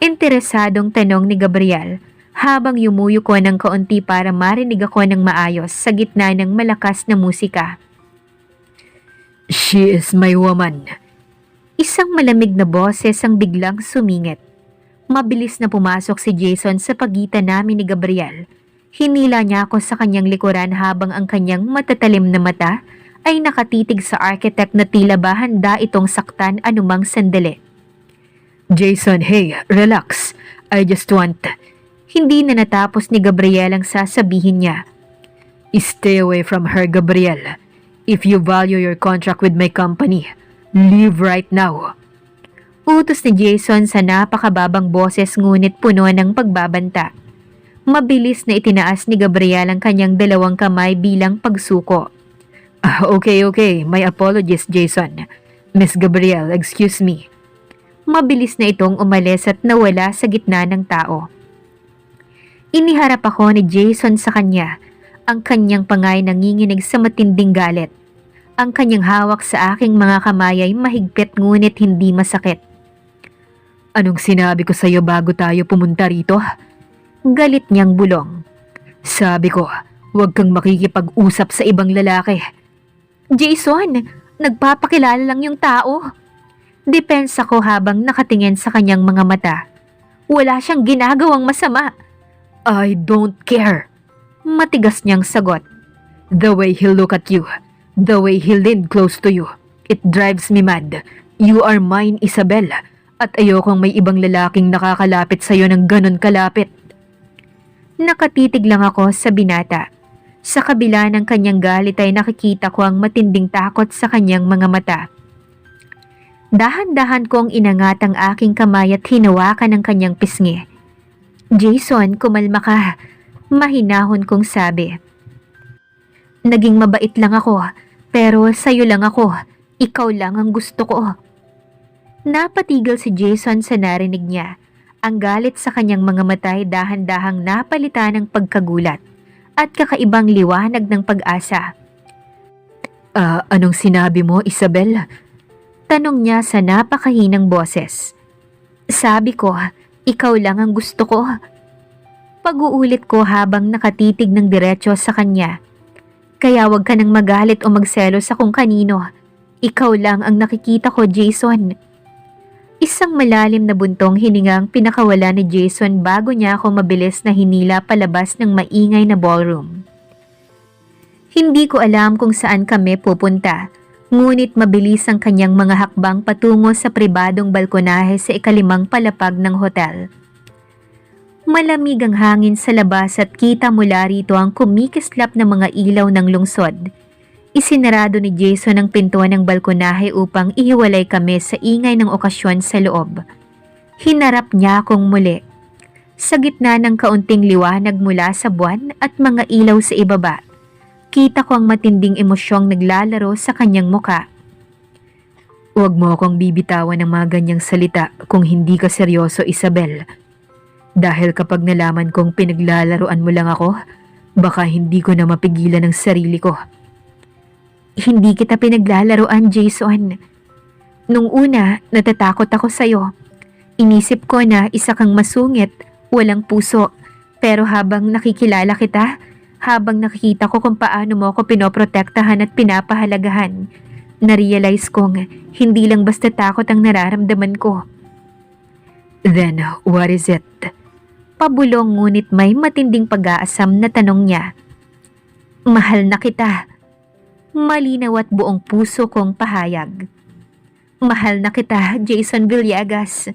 Interesadong tanong ni Gabriel habang yumuyo ko ng kaunti para marinig ako ng maayos sa gitna ng malakas na musika. She is my woman. Isang malamig na boses ang biglang sumingit. Mabilis na pumasok si Jason sa pagitan namin ni Gabriel. Hinila niya ako sa kanyang likuran habang ang kanyang matatalim na mata ay nakatitig sa architect na tila ba handa itong saktan anumang sandali. Jason, hey, relax. I just want... Hindi na natapos ni Gabriel ang sasabihin niya. Stay away from her, Gabriel. If you value your contract with my company, leave right now. Utos ni Jason sa napakababang boses ngunit puno ng pagbabanta. Mabilis na itinaas ni Gabriel ang kanyang dalawang kamay bilang pagsuko. Okay. My apologies, Jason. Miss Gabriel, excuse me. Mabilis na itong umalis at nawala sa gitna ng tao. Iniharap ako ni Jason sa kanya, ang kanyang pangay nanginginig sa matinding galit. Ang kanyang hawak sa aking mga kamay ay mahigpit ngunit hindi masakit. Anong sinabi ko sa iyo bago tayo pumunta rito? Galit niyang bulong. Sabi ko, huwag kang makikipag-usap sa ibang lalaki. Jason, nagpapakilala lang yung tao. Depensa ko habang nakatingin sa kanyang mga mata. Wala siyang ginagawang masama. I don't care. Matigas niyang sagot. The way he look at you, the way he leaned close to you, it drives me mad. You are mine, Isabel. At ayokong may ibang lalaking nakakalapit sa'yo ng ganon kalapit. Nakatitig lang ako sa binata. Sa kabila ng kanyang galit ay nakikita ko ang matinding takot sa kanyang mga mata. Dahan-dahan kong inangat ang aking kamay at hinawakan ang kanyang pisngi. Jason, kumalma ka. Mahinahon kong sabi. Naging mabait lang ako, pero sa'yo lang ako. Ikaw lang ang gusto ko. Napatigil si Jason sa narinig niya. Ang galit sa kanyang mga mata ay dahan-dahang napalitan ng pagkagulat at kakaibang liwanag ng pag-asa. Anong sinabi mo, Isabel? Tanong niya sa napakahinang boses. Sabi ko, ikaw lang ang gusto ko. Pag-uulit ko habang nakatitig ng diretso sa kanya. Kaya wag ka nang magalit o magselo sa kung kanino. Ikaw lang ang nakikita ko, Jason. Isang malalim na buntong hiningang pinakawala ni Jason bago niya ako mabilis na hinila palabas ng maingay na ballroom. Hindi ko alam kung saan kami pupunta, ngunit mabilis ang kanyang mga hakbang patungo sa pribadong balkonahe sa ikalimang palapag ng hotel. Malamig ang hangin sa labas at kita mula rito ang kumikislap na mga ilaw ng lungsod. Isinarado ni Jason ang pintuan ng balkonahe upang ihiwalay kami sa ingay ng okasyon sa loob. Hinarap niya akong muli. Sa gitna ng kaunting liwanag mula sa buwan at mga ilaw sa ibaba, kita ko ang matinding emosyong naglalaro sa kanyang muka. Huwag mo akong bibitawan ng mga ganyang salita kung hindi ka seryoso, Isabel. Dahil kapag nalaman kong pinaglalaroan mo lang ako, baka hindi ko na mapigilan ang sarili ko. Hindi kita pinaglalaroan, Jason. Nung una, natatakot ako sa'yo. Inisip ko na isa kang masungit, walang puso. Pero habang nakikilala kita, habang nakikita ko kung paano mo ako pinoprotektahan at pinapahalagahan, na-realize kong hindi lang basta takot ang nararamdaman ko. Then, what is it? Pabulong ngunit may matinding pag-aasam na tanong niya. Mahal na kita. Malinaw at buong puso kong pahayag. Mahal na kita, Jason Villegas.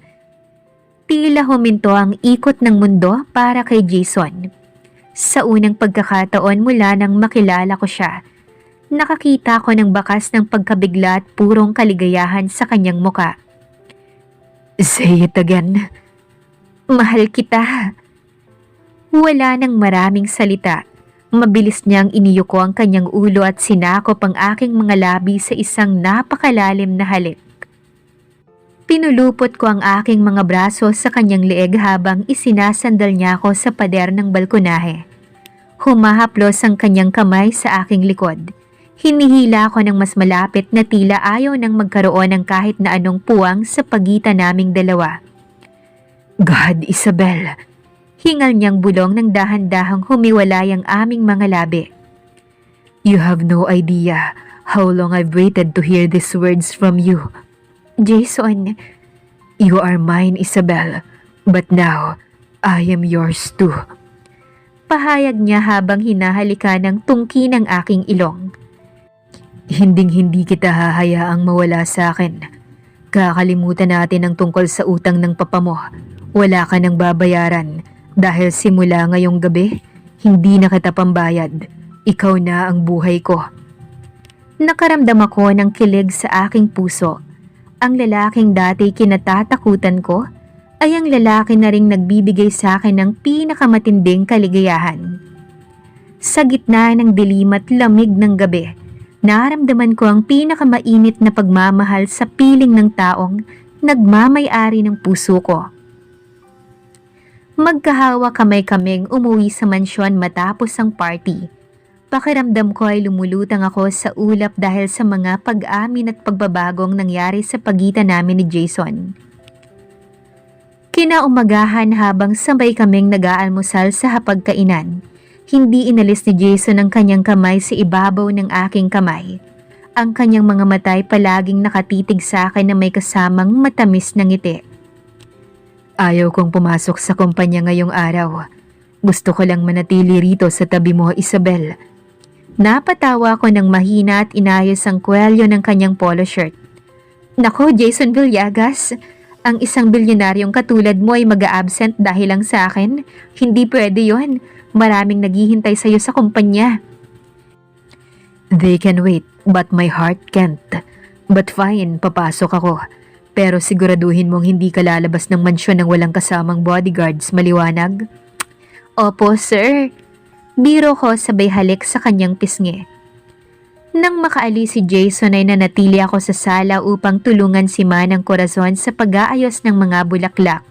Tila huminto ang ikot ng mundo para kay Jason. Sa unang pagkakataon mula nang makilala ko siya, nakakita ko ng bakas ng pagkabigla at purong kaligayahan sa kanyang muka. Say it again. Mahal kita. Wala nang maraming salita. Mabilis niyang iniyuko ang kanyang ulo at sinakop ang aking mga labi sa isang napakalalim na halik. Pinulupot ko ang aking mga braso sa kanyang leeg habang isinasandal niya ako sa pader ng balkonahe. Humahaplos ang kanyang kamay sa aking likod. Hinihila ko ng mas malapit na tila ayaw nang magkaroon ng kahit na anong puwang sa pagitan naming dalawa. God, Isabel! Hingal niyang bulong ng dahan-dahang humiwalay ang aming mga labi. You have no idea how long I've waited to hear these words from you. Jason, you are mine, Isabel. But now, I am yours too. Pahayag niya habang hinahalikan ng tungki ng aking ilong. Hinding-hindi kita hahayaang mawala sa akin. Kakalimutan natin ang tungkol sa utang ng papa mo. Wala ka nang babayaran dahil simula ngayong gabi, hindi na kita pambayad. Ikaw na ang buhay ko. Nakaramdam ako ng kilig sa aking puso. Ang lalaking dati kinatatakutan ko ay ang lalaki na ring nagbibigay sa akin ng pinakamatinding kaligayahan. Sa gitna ng dilim at lamig ng gabi, naramdaman ko ang pinakamainit na pagmamahal sa piling ng taong nagmamay-ari ng puso ko. Magkahawa kamay kaming umuwi sa mansyon matapos ang party. Pakiramdam ko ay lumulutang ako sa ulap dahil sa mga pag-amin at pagbabagong nangyari sa pagitan namin ni Jason. Kinaumagahan habang sabay kaming nag-aalmusal sa hapagkainan, hindi inalis ni Jason ang kanyang kamay sa ibabaw ng aking kamay. Ang kanyang mga matay palaging nakatitig sa akin na may kasamang matamis na ngiti. Ayaw kong pumasok sa kumpanya ngayong araw. Gusto ko lang manatili rito sa tabi mo, Isabel. Napatawa ko ng mahina at inayos ang kwelyo ng kanyang polo shirt. Nako, Jason Villegas, ang isang bilyonaryong katulad mo ay mag-a-absent dahil lang sa akin. Hindi pwede yon. Maraming naghihintay sa'yo sa kumpanya. They can wait, but my heart can't. But fine, papasok ako. Pero siguraduhin mong hindi ka lalabas ng mansyon ng walang kasamang bodyguards, maliwanag? Opo, sir. Biro ko sabay halik sa kanyang pisngi. Nang makaalis si Jason ay nanatili ako sa sala upang tulungan si Manang Corazon sa pag-aayos ng mga bulaklak.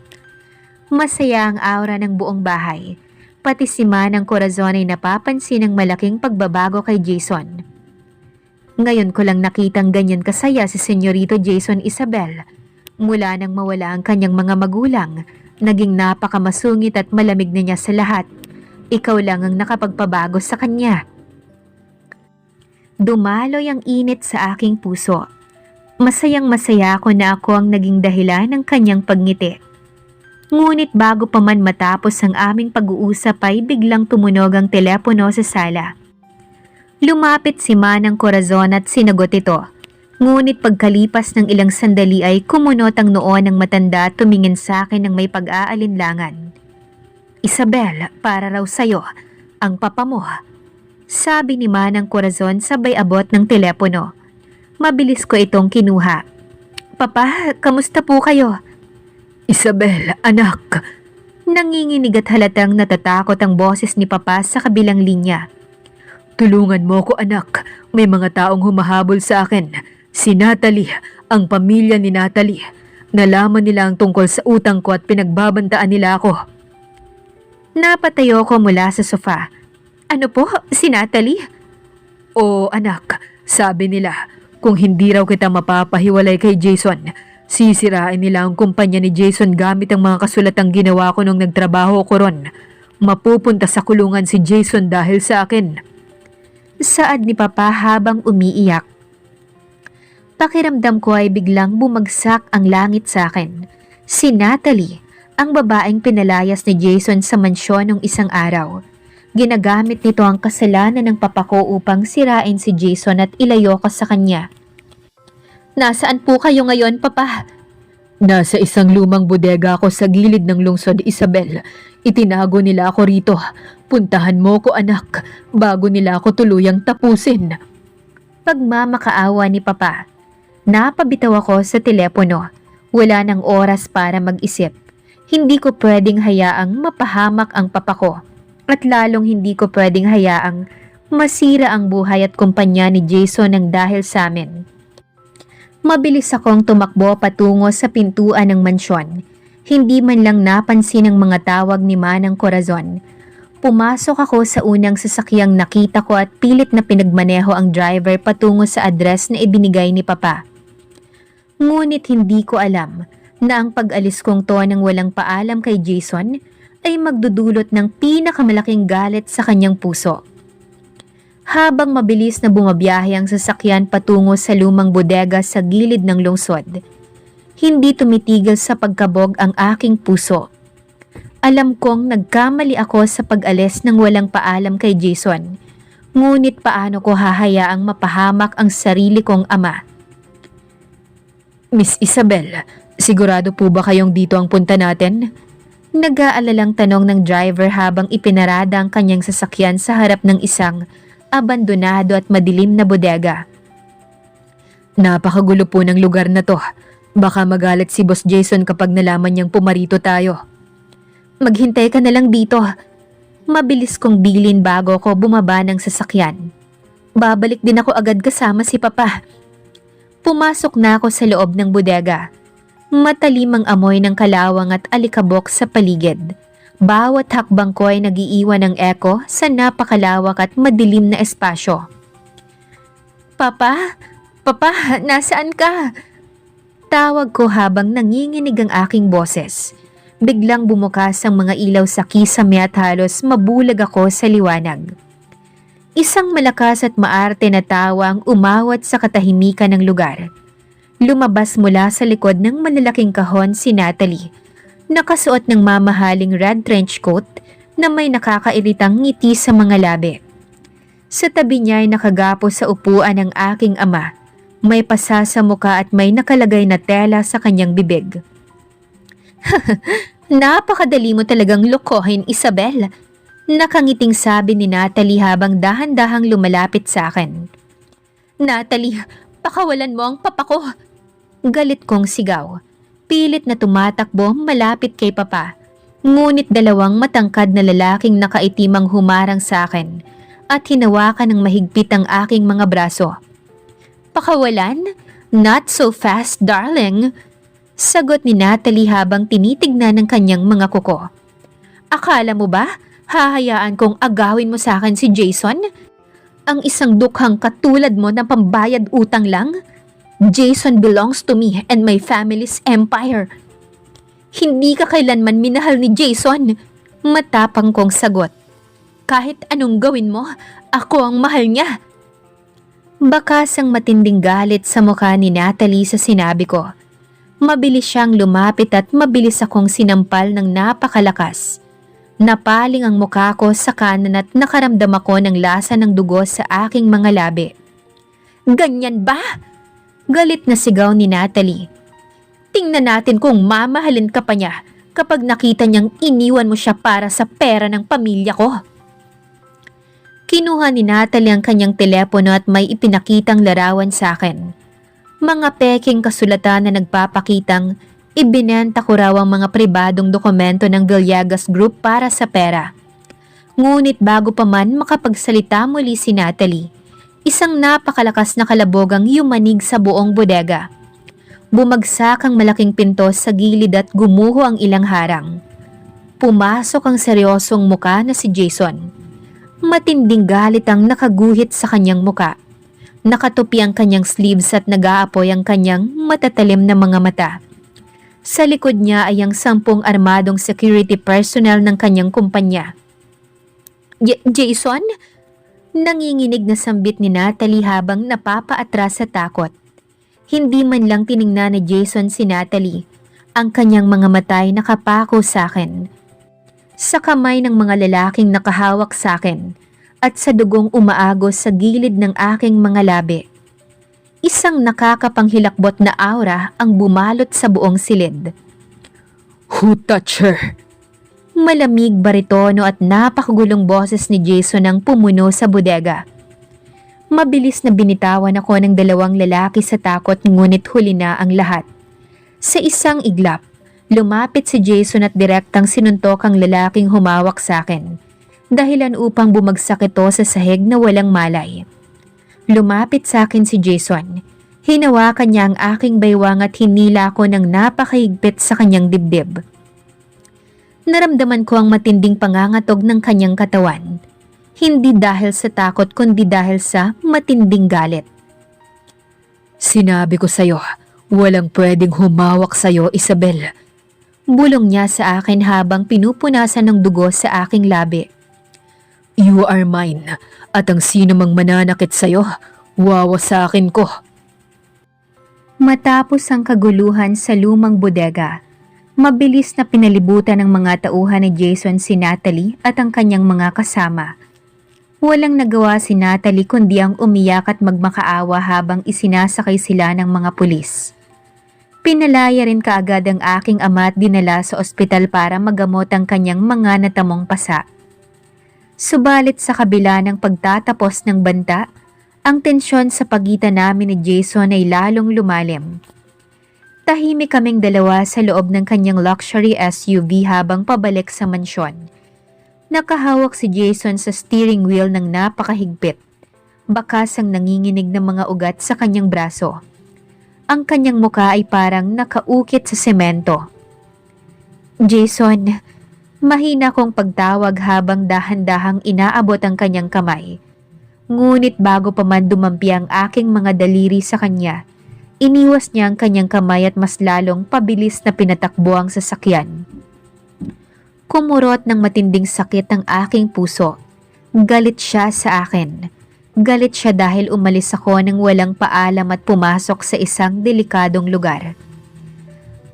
Masaya ang aura ng buong bahay. Pati si Manang Corazon ay napapansin ng malaking pagbabago kay Jason. Ngayon ko lang nakitang ganyan kasaya si Senyorito Jason Isabel. Mula nang mawala ang kanyang mga magulang, naging napakamasungit at malamig na niya sa lahat. Ikaw lang ang nakapagpabago sa kanya. Dumaloy ang init sa aking puso. Masayang masaya ako na ako ang naging dahilan ng kanyang pagngiti. Ngunit bago pa man matapos ang aming pag-uusap ay biglang tumunog ang telepono sa sala. Lumapit si Manang Corazon at sinagot ito. Ngunit pagkalipas ng ilang sandali ay kumunot ang noo ng matanda at tumingin sa akin ng may pag-aalinlangan. Isabel, para raw sa'yo, ang papa mo. Sabi ni Manang Corazon sabay abot ng telepono. Mabilis ko itong kinuha. Papa, kamusta po kayo? Isabel, anak. Nanginginig at halatang natatakot ang boses ni Papa sa kabilang linya. Tulungan mo ko, anak. May mga taong humahabol sa akin. Si Natalie, ang pamilya ni Natalie. Nalaman nila ang tungkol sa utang ko at pinagbabantaan nila ako. Napatayo ko mula sa sofa. Ano po, si Natalie? Oo, anak. Sabi nila, kung hindi raw kita mapapahiwalay kay Jason, sisirain nila ang kumpanya ni Jason gamit ang mga kasulatang ginawa ko nung nagtrabaho ko ron. Mapupunta sa kulungan si Jason dahil sa akin. Saad ni Papa habang umiiyak. Pakiramdam ko ay biglang bumagsak ang langit sa akin. Si Natalie, ang babaeng pinalayas ni Jason sa mansyon nung isang araw. Ginagamit nito ang kasalanan ng papa ko upang sirain si Jason at ilayo ko sa kanya. Nasaan po kayo ngayon, Papa? Nasa isang lumang bodega ako sa gilid ng lungsod, Isabel. Itinago nila ako rito. Puntahan mo ko, anak, bago nila ako tuluyang tapusin. Pagmamakaawa ni Papa. Napabitaw ako sa telepono. Wala nang oras para mag-isip. Hindi ko pwedeng hayaang mapahamak ang papa ko. At lalong hindi ko pwedeng hayaang masira ang buhay at kumpanya ni Jason ng dahil sa amin. Mabilis akong tumakbo patungo sa pintuan ng mansyon. Hindi man lang napansin ang mga tawag ni Manang Corazon. Pumasok ako sa unang sasakyang nakita ko at pilit na pinagmaneho ang driver patungo sa address na ibinigay ni Papa. Ngunit hindi ko alam na ang pag-alis kong to nang walang paalam kay Jason ay magdudulot ng pinakamalaking galit sa kanyang puso. Habang mabilis na bumabiyahe ang sasakyan patungo sa lumang bodega sa gilid ng lungsod, hindi tumitigil sa pagkabog ang aking puso. Alam kong nagkamali ako sa pag-alis ng walang paalam kay Jason. Ngunit paano ko hahayaang mapahamak ang sarili kong ama? Miss Isabel, sigurado po ba kayong dito ang punta natin? Nag-aalalang tanong ng driver habang ipinarada ang kanyang sasakyan sa harap ng isang abandonado at madilim na bodega. Napakagulo po ng lugar na to. Baka magalit si Boss Jason kapag nalaman niyang pumarito tayo. Maghintay ka na lang dito. Mabilis kong bilin bago ko bumaba ng sasakyan. Babalik din ako agad kasama si Papa. Pumasok na ako sa loob ng bodega. Matalim ang amoy ng kalawang at alikabok sa paligid. Bawat hakbang ko ay nagiiwan ng eko sa napakalawak at madilim na espasyo. Papa? Papa, nasaan ka? Tawag ko habang nanginginig ang aking boses. Biglang bumukas ang mga ilaw sa kisame at halos mabulag ako sa liwanag. Isang malakas at maarte na tawa ang umawat sa katahimikan ng lugar. Lumabas mula sa likod ng malalaking kahon si Natalie. Nakasuot ng mamahaling red trench coat na may nakakairitang ngiti sa mga labi. Sa tabi niya ay nakagapo sa upuan ng aking ama. May pasa sa muka at may nakalagay na tela sa kanyang bibig. Napakadali mo talagang lokohin, Isabel. Nakangiting sabi ni Natalie habang dahan-dahang lumalapit sa akin. Natalie, pakawalan mo ang papa ko. Galit kong sigaw. Pilit na tumatakbo malapit kay Papa. Ngunit dalawang matangkad na lalaking nakaitim ang humarang sa akin at hinawakan ng mahigpit ang aking mga braso. Pakawalan? Not so fast, darling. Sagot ni Natalie habang tinitignan ng kanyang mga kuko. Akala mo ba, hahayaan kong agawin mo sa akin si Jason? Ang isang dukhang katulad mo na pambayad utang lang? Jason belongs to me and my family's empire. Hindi ka kailanman minahal ni Jason. Matapang kong sagot. Kahit anong gawin mo, ako ang mahal niya. Bakas ang matinding galit sa mukha ni Natalie sa sinabi ko. Mabilis siyang lumapit at mabilis akong sinampal ng napakalakas. Napaling ang mukha ko sa kanan at nakaramdam ako ng lasa ng dugo sa aking mga labi. Ganyan ba? Galit na sigaw ni Natalie. Tingnan natin kung mamahalin ka pa niya kapag nakita niyang iniwan mo siya para sa pera ng pamilya ko. Kinuha ni Natalie ang kanyang telepono at may ipinakitang larawan sa akin. Mga peking kasulatan na nagpapakitang ibinenta ko raw ang mga pribadong dokumento ng Villegas Group para sa pera. Ngunit bago pa man makapagsalita muli si Natalie, isang napakalakas na kalabogang yumanig sa buong bodega. Bumagsak ang malaking pinto sa gilid at gumuho ang ilang harang. Pumasok ang seryosong muka na si Jason. Matinding galit ang nakaguhit sa kanyang muka. Nakatupi ang kanyang sleeves at nag-aapoy ang kanyang matatalim na mga mata. Sa likod niya ay ang 10 armadong security personnel ng kanyang kumpanya. Jason? Nanginginig na sambit ni Natalie habang napapaatras sa takot. Hindi man lang tiningnan ni Jason si Natalie. Ang kanyang mga mata ay nakapako sa akin. Sa kamay ng mga lalaking nakahawak sa akin at sa dugong umaagos sa gilid ng aking mga labi. Isang nakakapanghilakbot na aura ang bumalot sa buong silid. Who touched her? Malamig baritono at napakagulong boses ni Jason ang pumuno sa bodega. Mabilis na binitawan ako ng dalawang lalaki sa takot ngunit huli na ang lahat. Sa isang iglap, lumapit si Jason at direktang sinuntok ang lalaking humawak sa akin, dahilan upang bumagsak ito sa sahig na walang malay. Lumapit sa akin si Jason. Hinawakan niya ang aking baywang at hinila ko ng napakahigpit sa kanyang dibdib. Naramdaman ko ang matinding pangangatog ng kanyang katawan. Hindi dahil sa takot kundi dahil sa matinding galit. Sinabi ko sa'yo, walang pwedeng humawak sa'yo, Isabel. Bulong niya sa akin habang pinupunasan ng dugo sa aking labi. You are mine, at ang sino mang mananakit sa'yo, wawasakin ko. Matapos ang kaguluhan sa lumang bodega, Mabilis na pinalibutan ng mga tauhan ni Jason si Natalie at ang kanyang mga kasama. Walang nagawa si Natalie kundi ang umiyak at magmakaawa habang isinasakay sila ng mga pulis. Pinalaya rin kaagad ang aking ama at dinala sa ospital para magamot ang kanyang mga natamong pasa. Subalit sa kabila ng pagtatapos ng banta, ang tensyon sa pagitan namin ni Jason ay lalong lumalim. Tahimik kaming dalawa sa loob ng kanyang luxury SUV habang pabalik sa mansyon. Nakahawak si Jason sa steering wheel ng napakahigpit. Bakas ang nanginginig ng mga ugat sa kanyang braso. Ang kanyang muka ay parang nakaukit sa semento. Jason, mahina kong pagtawag habang dahan-dahang inaabot ang kanyang kamay. Ngunit bago pa man dumampi ang aking mga daliri sa kanya, iniwas niya ang kanyang kamay at mas lalong pabilis na pinatakbo ang sasakyan. Kumurot ng matinding sakit ang aking puso. Galit siya sa akin. Galit siya dahil umalis ako nang walang paalam at pumasok sa isang delikadong lugar.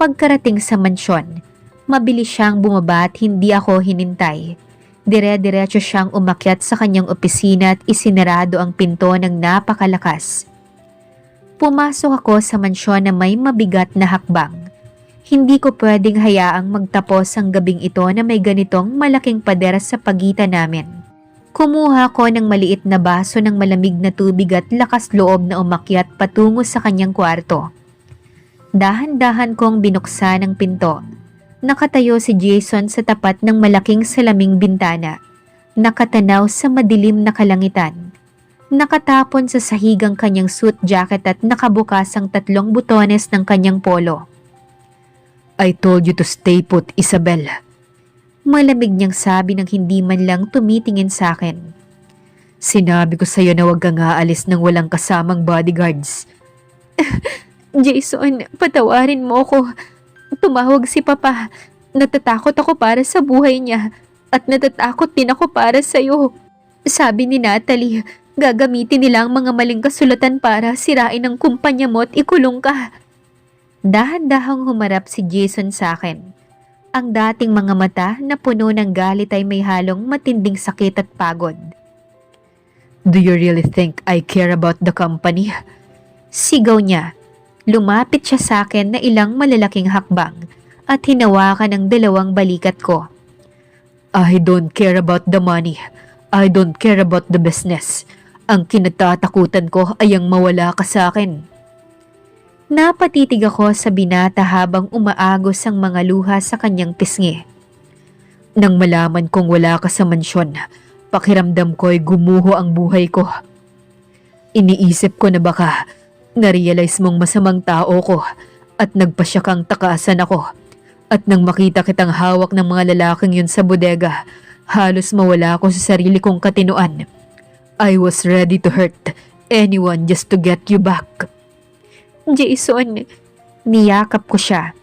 Pagkarating sa mansyon, mabilis siyang bumaba at hindi ako hinintay. Dire-diretso siyang umakyat sa kanyang opisina at isinarado ang pinto ng napakalakas. Pumasok ako sa mansyon na may mabigat na hakbang. Hindi ko pwedeng hayaang magtapos ang gabing ito na may ganitong malaking pader sa pagitan namin. Kumuha ko ng maliit na baso ng malamig na tubig at lakas loob na umakyat patungo sa kanyang kwarto. Dahan-dahan kong binuksan ang pinto. Nakatayo si Jason sa tapat ng malaking salaming bintana. Nakatanaw sa madilim na kalangitan. Nakatapon sa sahig ang kanyang suit jacket at nakabukas ang 3 butones ng kanyang polo. I told you to stay put, Isabel. Malamig niyang sabi nang hindi man lang tumitingin sa akin. Sinabi ko sa'yo na huwag kang aalis ng walang kasamang bodyguards. Jason, patawarin mo ako. Tumawag si Papa. Natatakot ako para sa buhay niya at natatakot din ako para sa'yo. Sabi ni Natalie, gagamitin nila ang mga maling kasulatan para sirain ang kumpanya mo at ikulong ka. Dahan-dahang humarap si Jason sa akin. Ang dating mga mata na puno ng galit ay may halong matinding sakit at pagod. Do you really think I care about the company? Sigaw niya. Lumapit siya sa akin na ilang malalaking hakbang at hinawakan ang 2 balikat ko. I don't care about the money. I don't care about the business. Ang kinatatakutan ko ay ang mawala ka sa akin. Napatitig ako sa binata habang umaagos ang mga luha sa kanyang pisngi. Nang malaman kong wala ka sa mansyon, pakiramdam ko'y gumuho ang buhay ko. Iniisip ko na baka narealize mong masamang tao ko at nagpasya kang takasan ako. At nang makita kitang hawak ng mga lalaking yun sa bodega, halos mawala ako sa sarili kong katinuan. I was ready to hurt anyone just to get you back. Jason, niyakap ko siya.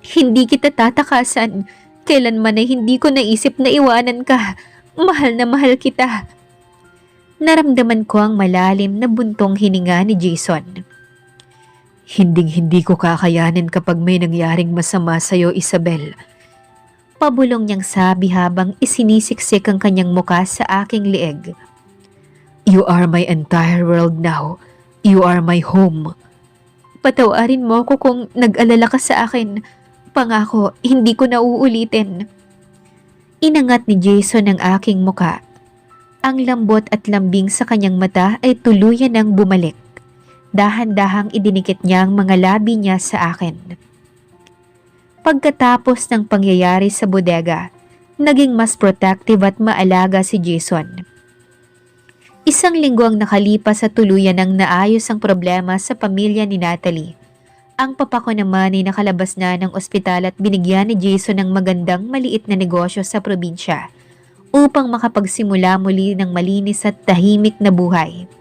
Hindi kita tatakasan. Kailanman ay hindi ko naisip na iwanan ka. Mahal na mahal kita. Naramdaman ko ang malalim na buntong hininga ni Jason. Hinding-hindi ko kakayanin kapag may nangyaring masama sa'yo, Isabel. Pabulong niyang sabi habang isinisiksik ang kanyang muka sa aking lieg. You are my entire world now. You are my home. Patawarin mo ako kung nag-alala ka sa akin. Pangako, hindi ko na uulitin. Inangat ni Jason ang aking muka. Ang lambot at lambing sa kanyang mata ay tuluyan ng bumalik. Dahan-dahang idinikit niya ang mga labi niya sa akin. Pagkatapos ng pangyayari sa bodega, naging mas protective at maalaga si Jason. 1 linggo ang nakalipas sa tuluyan ng naayos ang problema sa pamilya ni Natalie. Ang papa ko naman ay nakalabas na ng ospital at binigyan ni Jason ng magandang maliit na negosyo sa probinsya upang makapagsimula muli ng malinis at tahimik na buhay.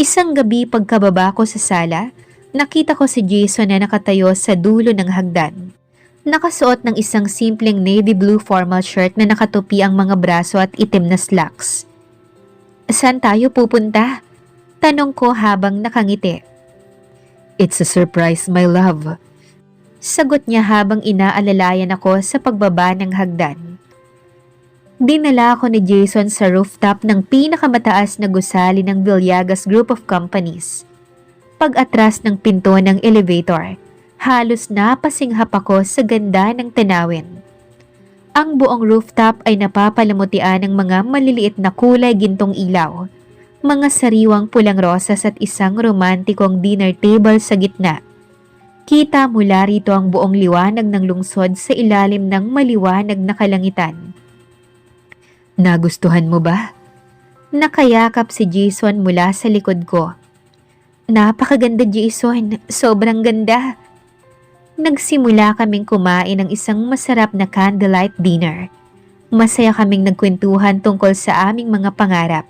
Isang gabi pagkababa ko sa sala, nakita ko si Jason na nakatayo sa dulo ng hagdan. Nakasuot ng isang simpleng navy blue formal shirt na nakatupi ang mga braso at itim na slacks. Saan tayo pupunta? Tanong ko habang nakangiti. It's a surprise, my love. Sagot niya habang inaalalayan ako sa pagbaba ng hagdan. Dinala ako ni Jason sa rooftop ng pinakamataas na gusali ng Villegas Group of Companies. Pag-atras ng pinto ng elevator, halos napasinghap ako sa ganda ng tanawin. Ang buong rooftop ay napapalamutian ng mga maliliit na kulay gintong ilaw, mga sariwang pulang rosas at isang romantikong dinner table sa gitna. Kita mula rito ang buong liwanag ng lungsod sa ilalim ng maliwanag na kalangitan. Nagustuhan mo ba? Nakayakap si Jason mula sa likod ko. Napakaganda, Jason. Sobrang ganda. Nagsimula kaming kumain ng isang masarap na candlelight dinner. Masaya kaming nagkwentuhan tungkol sa aming mga pangarap.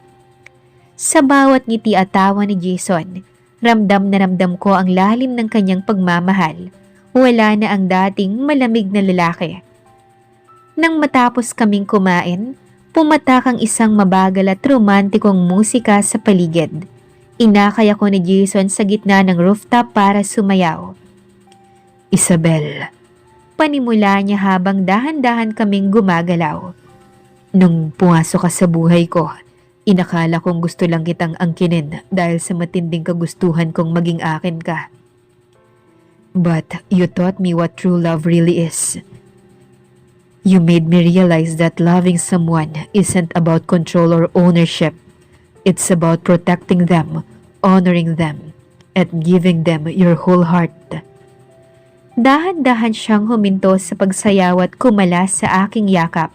Sa bawat ngiti at tawa ni Jason, ramdam na ramdam ko ang lalim ng kanyang pagmamahal. Wala na ang dating malamig na lalaki. Nang matapos kaming kumain, pumatak ang isang mabagal at romantikong musika sa paligid. Inakay ako ni Jason sa gitna ng rooftop para sumayaw. Isabel, panimula niya habang dahan-dahan kaming gumagalaw. Nung pumasok ka sa buhay ko, inakala kong gusto lang kitang angkinin dahil sa matinding kagustuhan kong maging akin ka. But you taught me what true love really is. You made me realize that loving someone isn't about control or ownership. It's about protecting them, honoring them, and giving them your whole heart. Dahan-dahan siyang huminto sa pagsayaw at kumala sa aking yakap.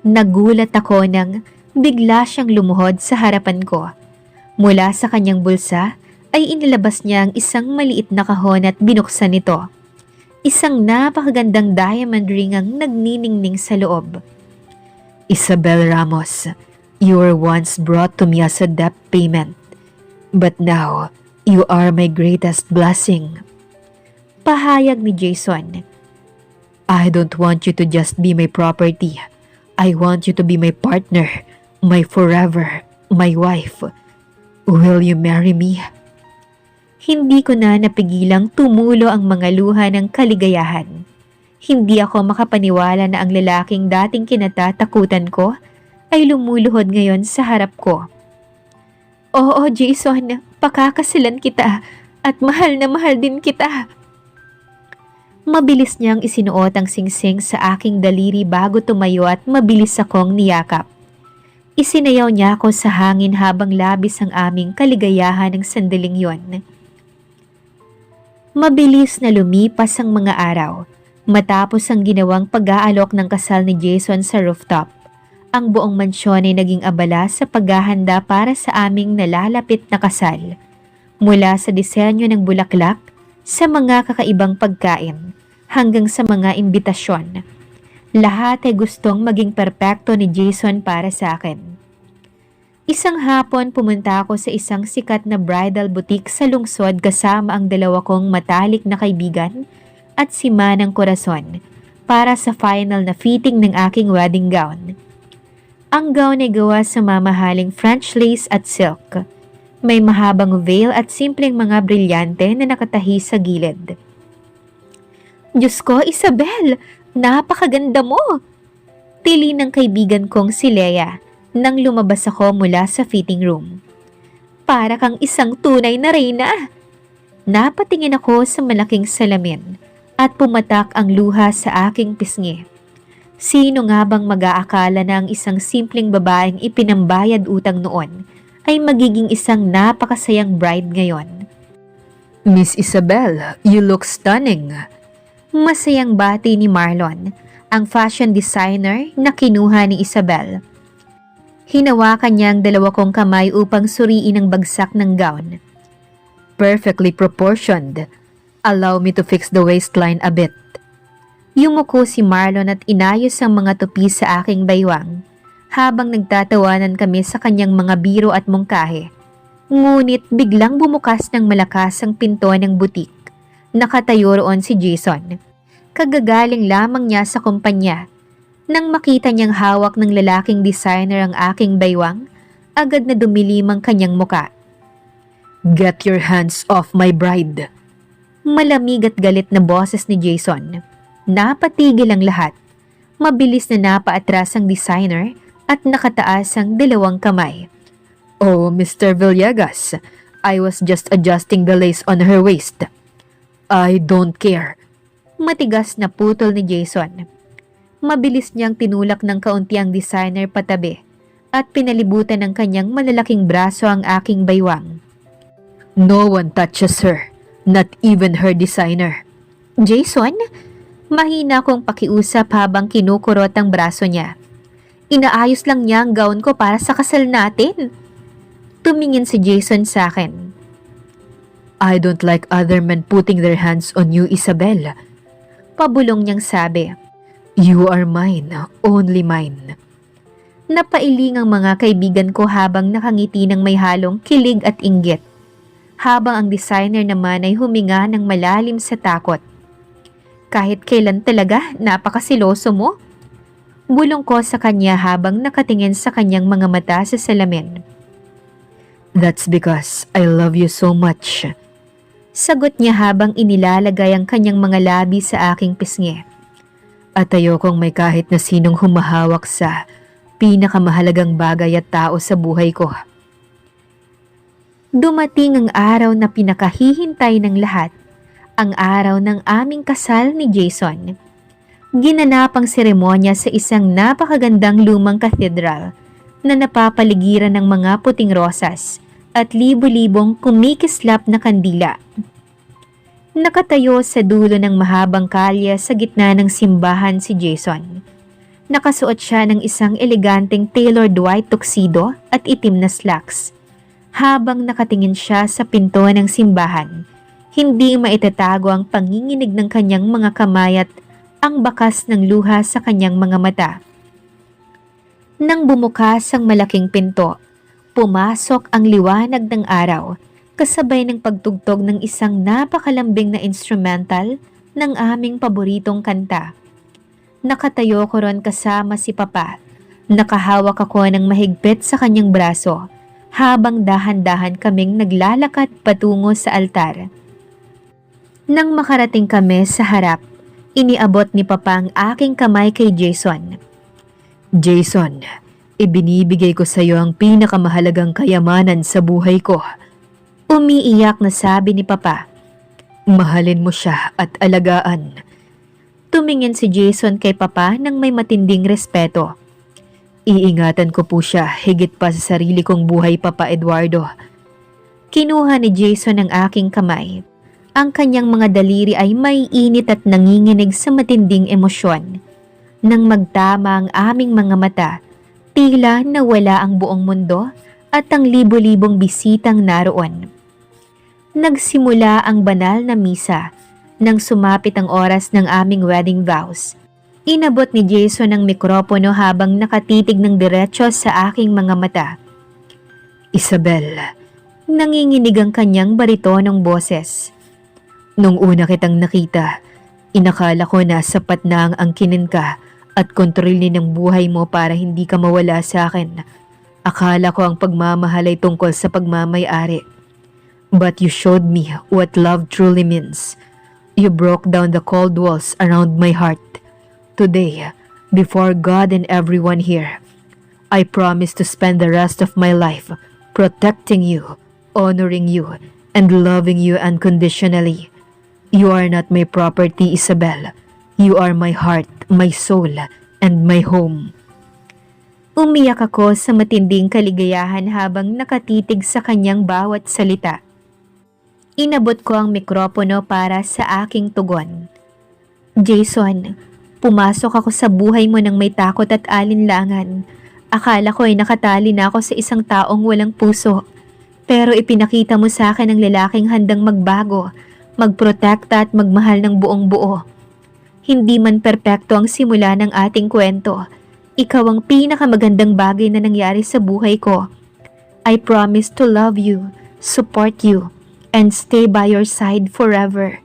Nagulat ako nang bigla siyang lumuhod sa harapan ko. Mula sa kanyang bulsa ay inilabas niya ang isang maliit na kahon at binuksan ito. Isang napakagandang diamond ring ang nagniningning sa loob. Isabel Ramos, you were once brought to me as a debt payment. But now, you are my greatest blessing. Pahayag ni Jason. I don't want you to just be my property. I want you to be my partner, my forever, my wife. Will you marry me? Hindi ko na napigilang tumulo ang mga luha ng kaligayahan. Hindi ako makapaniwala na ang lalaking dating kinatatakutan ko ay lumuluhod ngayon sa harap ko. Oo, Jason, pakakasalan kita at mahal na mahal din kita. Mabilis niyang isinuot ang singsing sa aking daliri bago tumayo at mabilis akong niyakap. Isinayaw niya ako sa hangin habang labis ang aming kaligayahan ng sandaling yon. Mabilis na lumipas ang mga araw. Matapos ang ginawang pag-aalok ng kasal ni Jason sa rooftop, ang buong mansyon ay naging abala sa paghahanda para sa aming nalalapit na kasal. Mula sa disenyo ng bulaklak, sa mga kakaibang pagkain, hanggang sa mga imbitasyon. Lahat ay gustong maging perpekto ni Jason para sa akin. Isang hapon pumunta ako sa isang sikat na bridal boutique sa lungsod kasama ang dalawa kong matalik na kaibigan at si Manang Corazon para sa final na fitting ng aking wedding gown. Ang gown ay gawa sa mamahaling French lace at silk. May mahabang veil at simpleng mga brilyante na nakatahi sa gilid. Diyos ko, Isabel! Napakaganda mo! Tili ng kaibigan kong si Leia nang lumabas ako mula sa fitting room. Para kang isang tunay na reyna. Napatingin ako sa malaking salamin at pumatak ang luha sa aking pisngi. Sino nga bang mag-aakala na ang isang simpleng babaeng ipinambayad utang noon ay magiging isang napakasayang bride ngayon? Miss Isabel, you look stunning. Masayang bati ni Marlon, ang fashion designer na kinuha ni Isabel. Hinawakan niya ang dalawa kong kamay upang suriin ang bagsak ng gown. Perfectly proportioned. Allow me to fix the waistline a bit. Yumuko si Marlon at inayos ang mga tupi sa aking baywang, habang nagtatawanan kami sa kanyang mga biro at mungkahe. Ngunit biglang bumukas ng malakas ang pinto ng butik. Nakatayo roon si Jason. Kagagaling lamang niya sa kumpanya. Nang makita niyang hawak ng lalaking designer ang aking baywang, agad na dumilim ang kanyang muka. Get your hands off my bride. Malamig at galit na boses ni Jason. Napatigil ang lahat. Mabilis na napaatras ang designer at nakataas ang dalawang kamay. Oh, Mr. Villegas, I was just adjusting the lace on her waist. I don't care. Matigas na putol ni Jason. Mabilis niyang tinulak ng kaunti ang designer patabi at pinalibutan ng kanyang malalaking braso ang aking baywang. No one touches her, not even her designer. Jason, mahina kong pakiusap habang kinukurot ang braso niya. Inaayos lang niya ang gown ko para sa kasal natin. Tumingin si Jason sa akin. I don't like other men putting their hands on you, Isabel. Pabulong niyang sabi. You are mine, only mine. Napailing ang mga kaibigan ko habang nakangiti ng may halong kilig at inggit. Habang ang designer naman ay huminga ng malalim sa takot. Kahit kailan talaga, napakasiloso mo. Bulong ko sa kanya habang nakatingin sa kanyang mga mata sa salamin. That's because I love you so much. Sagot niya habang inilalagay ang kanyang mga labi sa aking pisngi. At ayokong may kahit na sinong humahawak sa pinakamahalagang bagay at tao sa buhay ko. Dumating ang araw na pinakahihintay ng lahat, ang araw ng aming kasal ni Jason. Ginanap ang seremonya sa isang napakagandang lumang katedral na napapaligiran ng mga puting rosas at libo-libong kumikislap na kandila. Nakatayo sa dulo ng mahabang kalye sa gitna ng simbahan si Jason. Nakasuot siya ng isang eleganteng tailored white tuxedo at itim na slacks. Habang nakatingin siya sa pinto ng simbahan, hindi maitatago ang panginginig ng kanyang mga kamay at ang bakas ng luha sa kanyang mga mata. Nang bumukas ang malaking pinto, pumasok ang liwanag ng araw kasabay ng pagtugtog ng isang napakalambing na instrumental ng aming paboritong kanta. Nakatayo ko ron kasama si Papa. Nakahawak ako ng mahigpit sa kanyang braso habang dahan-dahan kaming naglalakad patungo sa altar. Nang makarating kami sa harap, iniabot ni Papa ang aking kamay kay Jason. Jason, ibinibigay ko sa iyo ang pinakamahalagang kayamanan sa buhay ko. Umiiyak na sabi ni Papa. Mahalin mo siya at alagaan. Tumingin si Jason kay Papa nang may matinding respeto. Iingatan ko po siya higit pa sa sarili kong buhay, Papa Eduardo. Kinuha ni Jason ang aking kamay. Ang kanyang mga daliri ay may init at nanginginig sa matinding emosyon. Nang magtama ang aming mga mata, tila nawala ang buong mundo at ang libo-libong bisitang naroon. Nagsimula ang banal na misa. Nang sumapit ang oras ng aming wedding vows, inabot ni Jason ang mikropono habang nakatitig ng diretso sa aking mga mata. Isabel, nanginginig ang kanyang baritonong boses. Nung una kitang nakita, inakala ko na sapat na ang angkinin ka at kontrolin ng buhay mo para hindi ka mawala sa akin. Akala ko ang pagmamahal ay tungkol sa pagmamay-ari. But you showed me what love truly means. You broke down the cold walls around my heart. Today, before God and everyone here, I promise to spend the rest of my life protecting you, honoring you, and loving you unconditionally. You are not my property, Isabel. You are my heart, my soul, and my home. Umiyak ako sa matinding kaligayahan habang nakatitig sa kanyang bawat salita. Inabot ko ang mikropono para sa aking tugon. Jason, pumasok ako sa buhay mo nang may takot at alinlangan. Akala ko ay nakatali na ako sa isang taong walang puso. Pero ipinakita mo sa akin ang lalaking handang magbago, magprotekta at magmahal ng buong buo. Hindi man perpekto ang simula ng ating kwento. Ikaw ang pinakamagandang bagay na nangyari sa buhay ko. I promise to love you, support you, and stay by your side forever.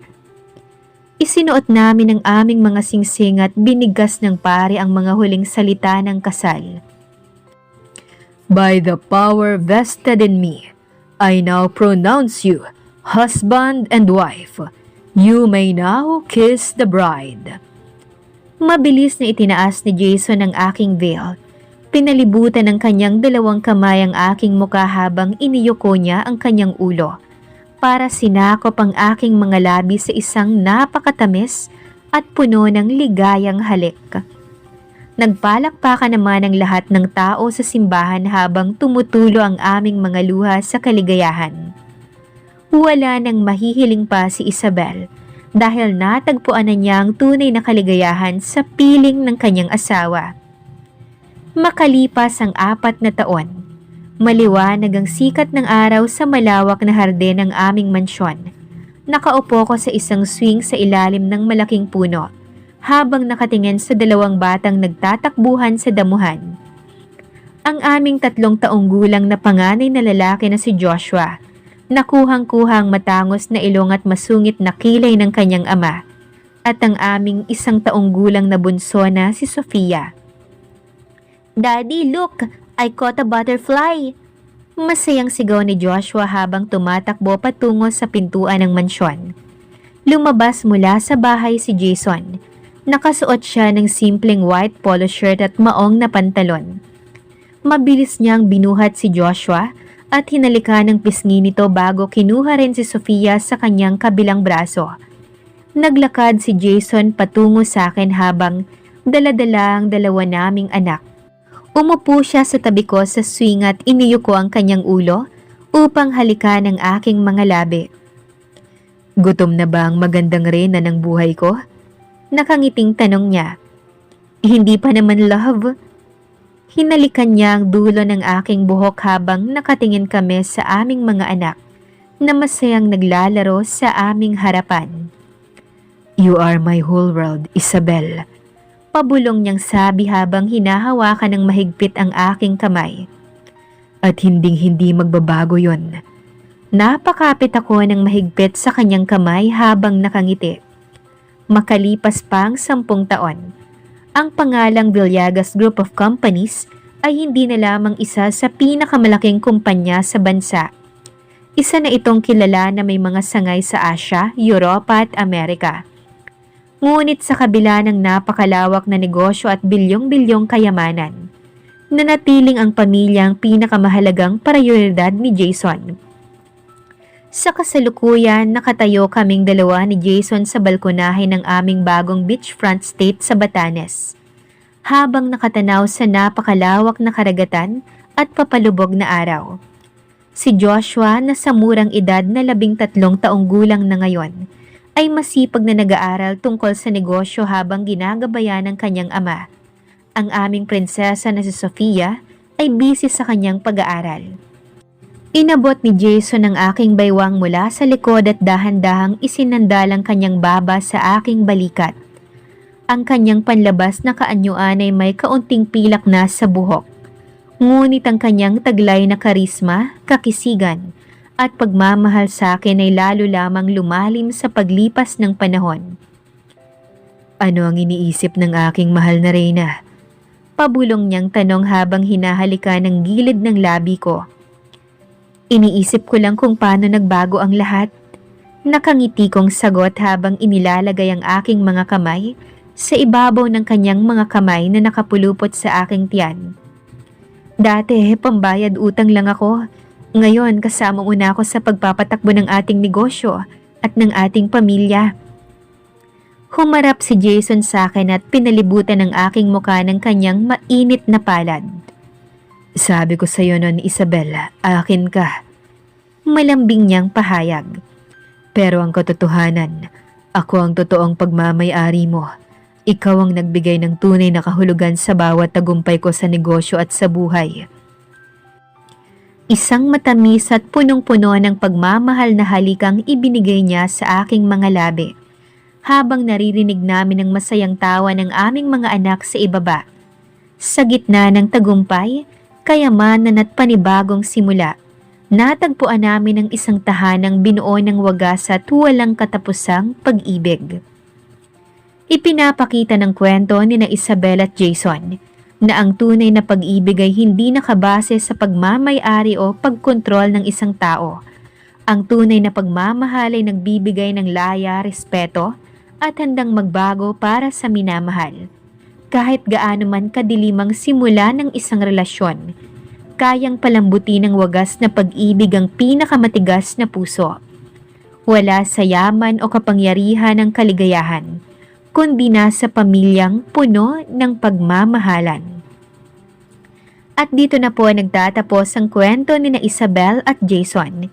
Isinuot namin ang aming mga singsing at binigkas ng pare ang mga huling salita ng kasal. By the power vested in me, I now pronounce you husband and wife. You may now kiss the bride. Mabilis na itinaas ni Jason ang aking veil. Pinalibutan ng kanyang dalawang kamay ang aking mukha habang iniyuko niya ang kanyang ulo para sinakop ang aking mga labi sa isang napakatamis at puno ng ligayang halik. Nagpalakpakan naman ang lahat ng tao sa simbahan habang tumutulo ang aming mga luha sa kaligayahan. Wala nang mahihiling pa si Isabel dahil natagpuan na niya ang tunay na kaligayahan sa piling ng kanyang asawa. Makalipas ang 4 na taon, maliwanag ang sikat ng araw sa malawak na hardin ng aming mansyon. Nakaupo ko sa isang swing sa ilalim ng malaking puno habang nakatingin sa 2 batang nagtatakbuhan sa damuhan. Ang aming 3 taong gulang na panganay na lalaki na si Joshua, nakuhang-kuhang matangos na ilong at masungit na kilay ng kanyang ama, at ang aming 1 taong gulang na bunso na si Sofia. "Daddy, look! I caught a butterfly!" Masayang sigaw ni Joshua habang tumatakbo patungo sa pintuan ng mansyon. Lumabas mula sa bahay si Jason. Nakasuot siya ng simpleng white polo shirt at maong na pantalon. Mabilis niyang binuhat si Joshua at hinalikan ng pisngi nito bago kinuha rin si Sofia sa kanyang kabilang braso. Naglakad si Jason patungo sa akin habang dala-dala ang 2 naming anak. Umupo siya sa tabi ko sa swing at iniyuko ang kanyang ulo upang halikan ang aking mga labi. Gutom na ba ang magandang reyna ng buhay ko? Nakangiting tanong niya. Hindi pa naman, love. Hinalikan niya ang dulo ng aking buhok habang nakatingin kami sa aming mga anak na masayang naglalaro sa aming harapan. You are my whole world, Isabel. Pabulong niyang sabi habang hinahawakan ng mahigpit ang aking kamay. At hinding-hindi magbabago yon. Napakapit ako ng mahigpit sa kanyang kamay habang nakangiti. Makalipas pang 10 taon, ang pangalang Villegas Group of Companies ay hindi na lamang isa sa pinakamalaking kumpanya sa bansa. Isa na itong kilala na may mga sangay sa Asia, Europa at Amerika. Ngunit sa kabila ng napakalawak na negosyo at bilyong-bilyong kayamanan, nanatiling ang pamilya ang pinakamahalagang prioridad ni Jason. Sa kasalukuyan, nakatayo kaming 2 ni Jason sa balkonahe ng aming bagong beachfront estate sa Batanes, habang nakatanaw sa napakalawak na karagatan at papalubog na araw. Si Joshua na sa murang edad na 13 taong gulang na ngayon, ay masipag na nag-aaral tungkol sa negosyo habang ginagabayan ng kanyang ama. Ang aming prinsesa na si Sofia ay busy sa kanyang pag-aaral. Inabot ni Jason ang aking baywang mula sa likod at dahan-dahang isinandalang kanyang baba sa aking balikat. Ang kanyang panlabas na kaanyuan ay may kaunting pilak na sa buhok. Ngunit ang kanyang taglay na karisma, kakisigan, at pagmamahal sa akin ay lalo lamang lumalim sa paglipas ng panahon. Ano ang iniisip ng aking mahal na reyna? Pabulong niyang tanong habang hinahalika ng gilid ng labi ko. Iniisip ko lang kung paano nagbago ang lahat. Nakangiti kong sagot habang inilalagay ang aking mga kamay sa ibabaw ng kanyang mga kamay na nakapulupot sa aking tiyan. Dati, pambayad utang lang ako. Ngayon, kasama mo na ako sa pagpapatakbo ng ating negosyo at ng ating pamilya. Humarap si Jason sa akin at pinalibutan ang aking mukha ng kanyang mainit na palad. Sabi ko sa iyo noon, Isabel, akin ka. Malambing niyang pahayag. Pero ang katotohanan, ako ang totoong pagmamay-ari mo. Ikaw ang nagbigay ng tunay na kahulugan sa bawat tagumpay ko sa negosyo at sa buhay. Isang matamis at punong-puno ng pagmamahal na halikang ibinigay niya sa aking mga labi, habang naririnig namin ang masayang tawa ng aming mga anak sa ibaba. Sa gitna ng tagumpay, kayamanan at panibagong simula, natagpuan namin ang isang tahanang binuo ng wagas at walang katapusang pag-ibig. Ipinapakita ng kwento ni na Isabel at Jason na ang tunay na pag-ibig ay hindi nakabase sa pagmamay-ari o pagkontrol ng isang tao. Ang tunay na pagmamahal ay nagbibigay ng laya, respeto at handang magbago para sa minamahal. Kahit gaano man kadilimang simula ng isang relasyon, kayang palambutin ng wagas na pag-ibig ang pinakamatigas na puso. Wala sa yaman o kapangyarihan ng kaligayahan, kundi nasa pamilyang puno ng pagmamahalan. At dito na po nagtatapos ang kwento ni na Isabel at Jason.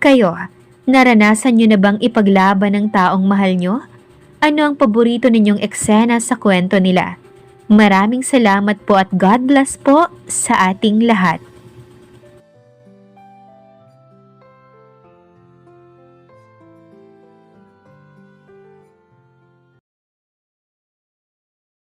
Kayo, naranasan nyo na bang ipaglaban ng taong mahal nyo? Ano ang paborito ninyong eksena sa kwento nila? Maraming salamat po at God bless po sa ating lahat.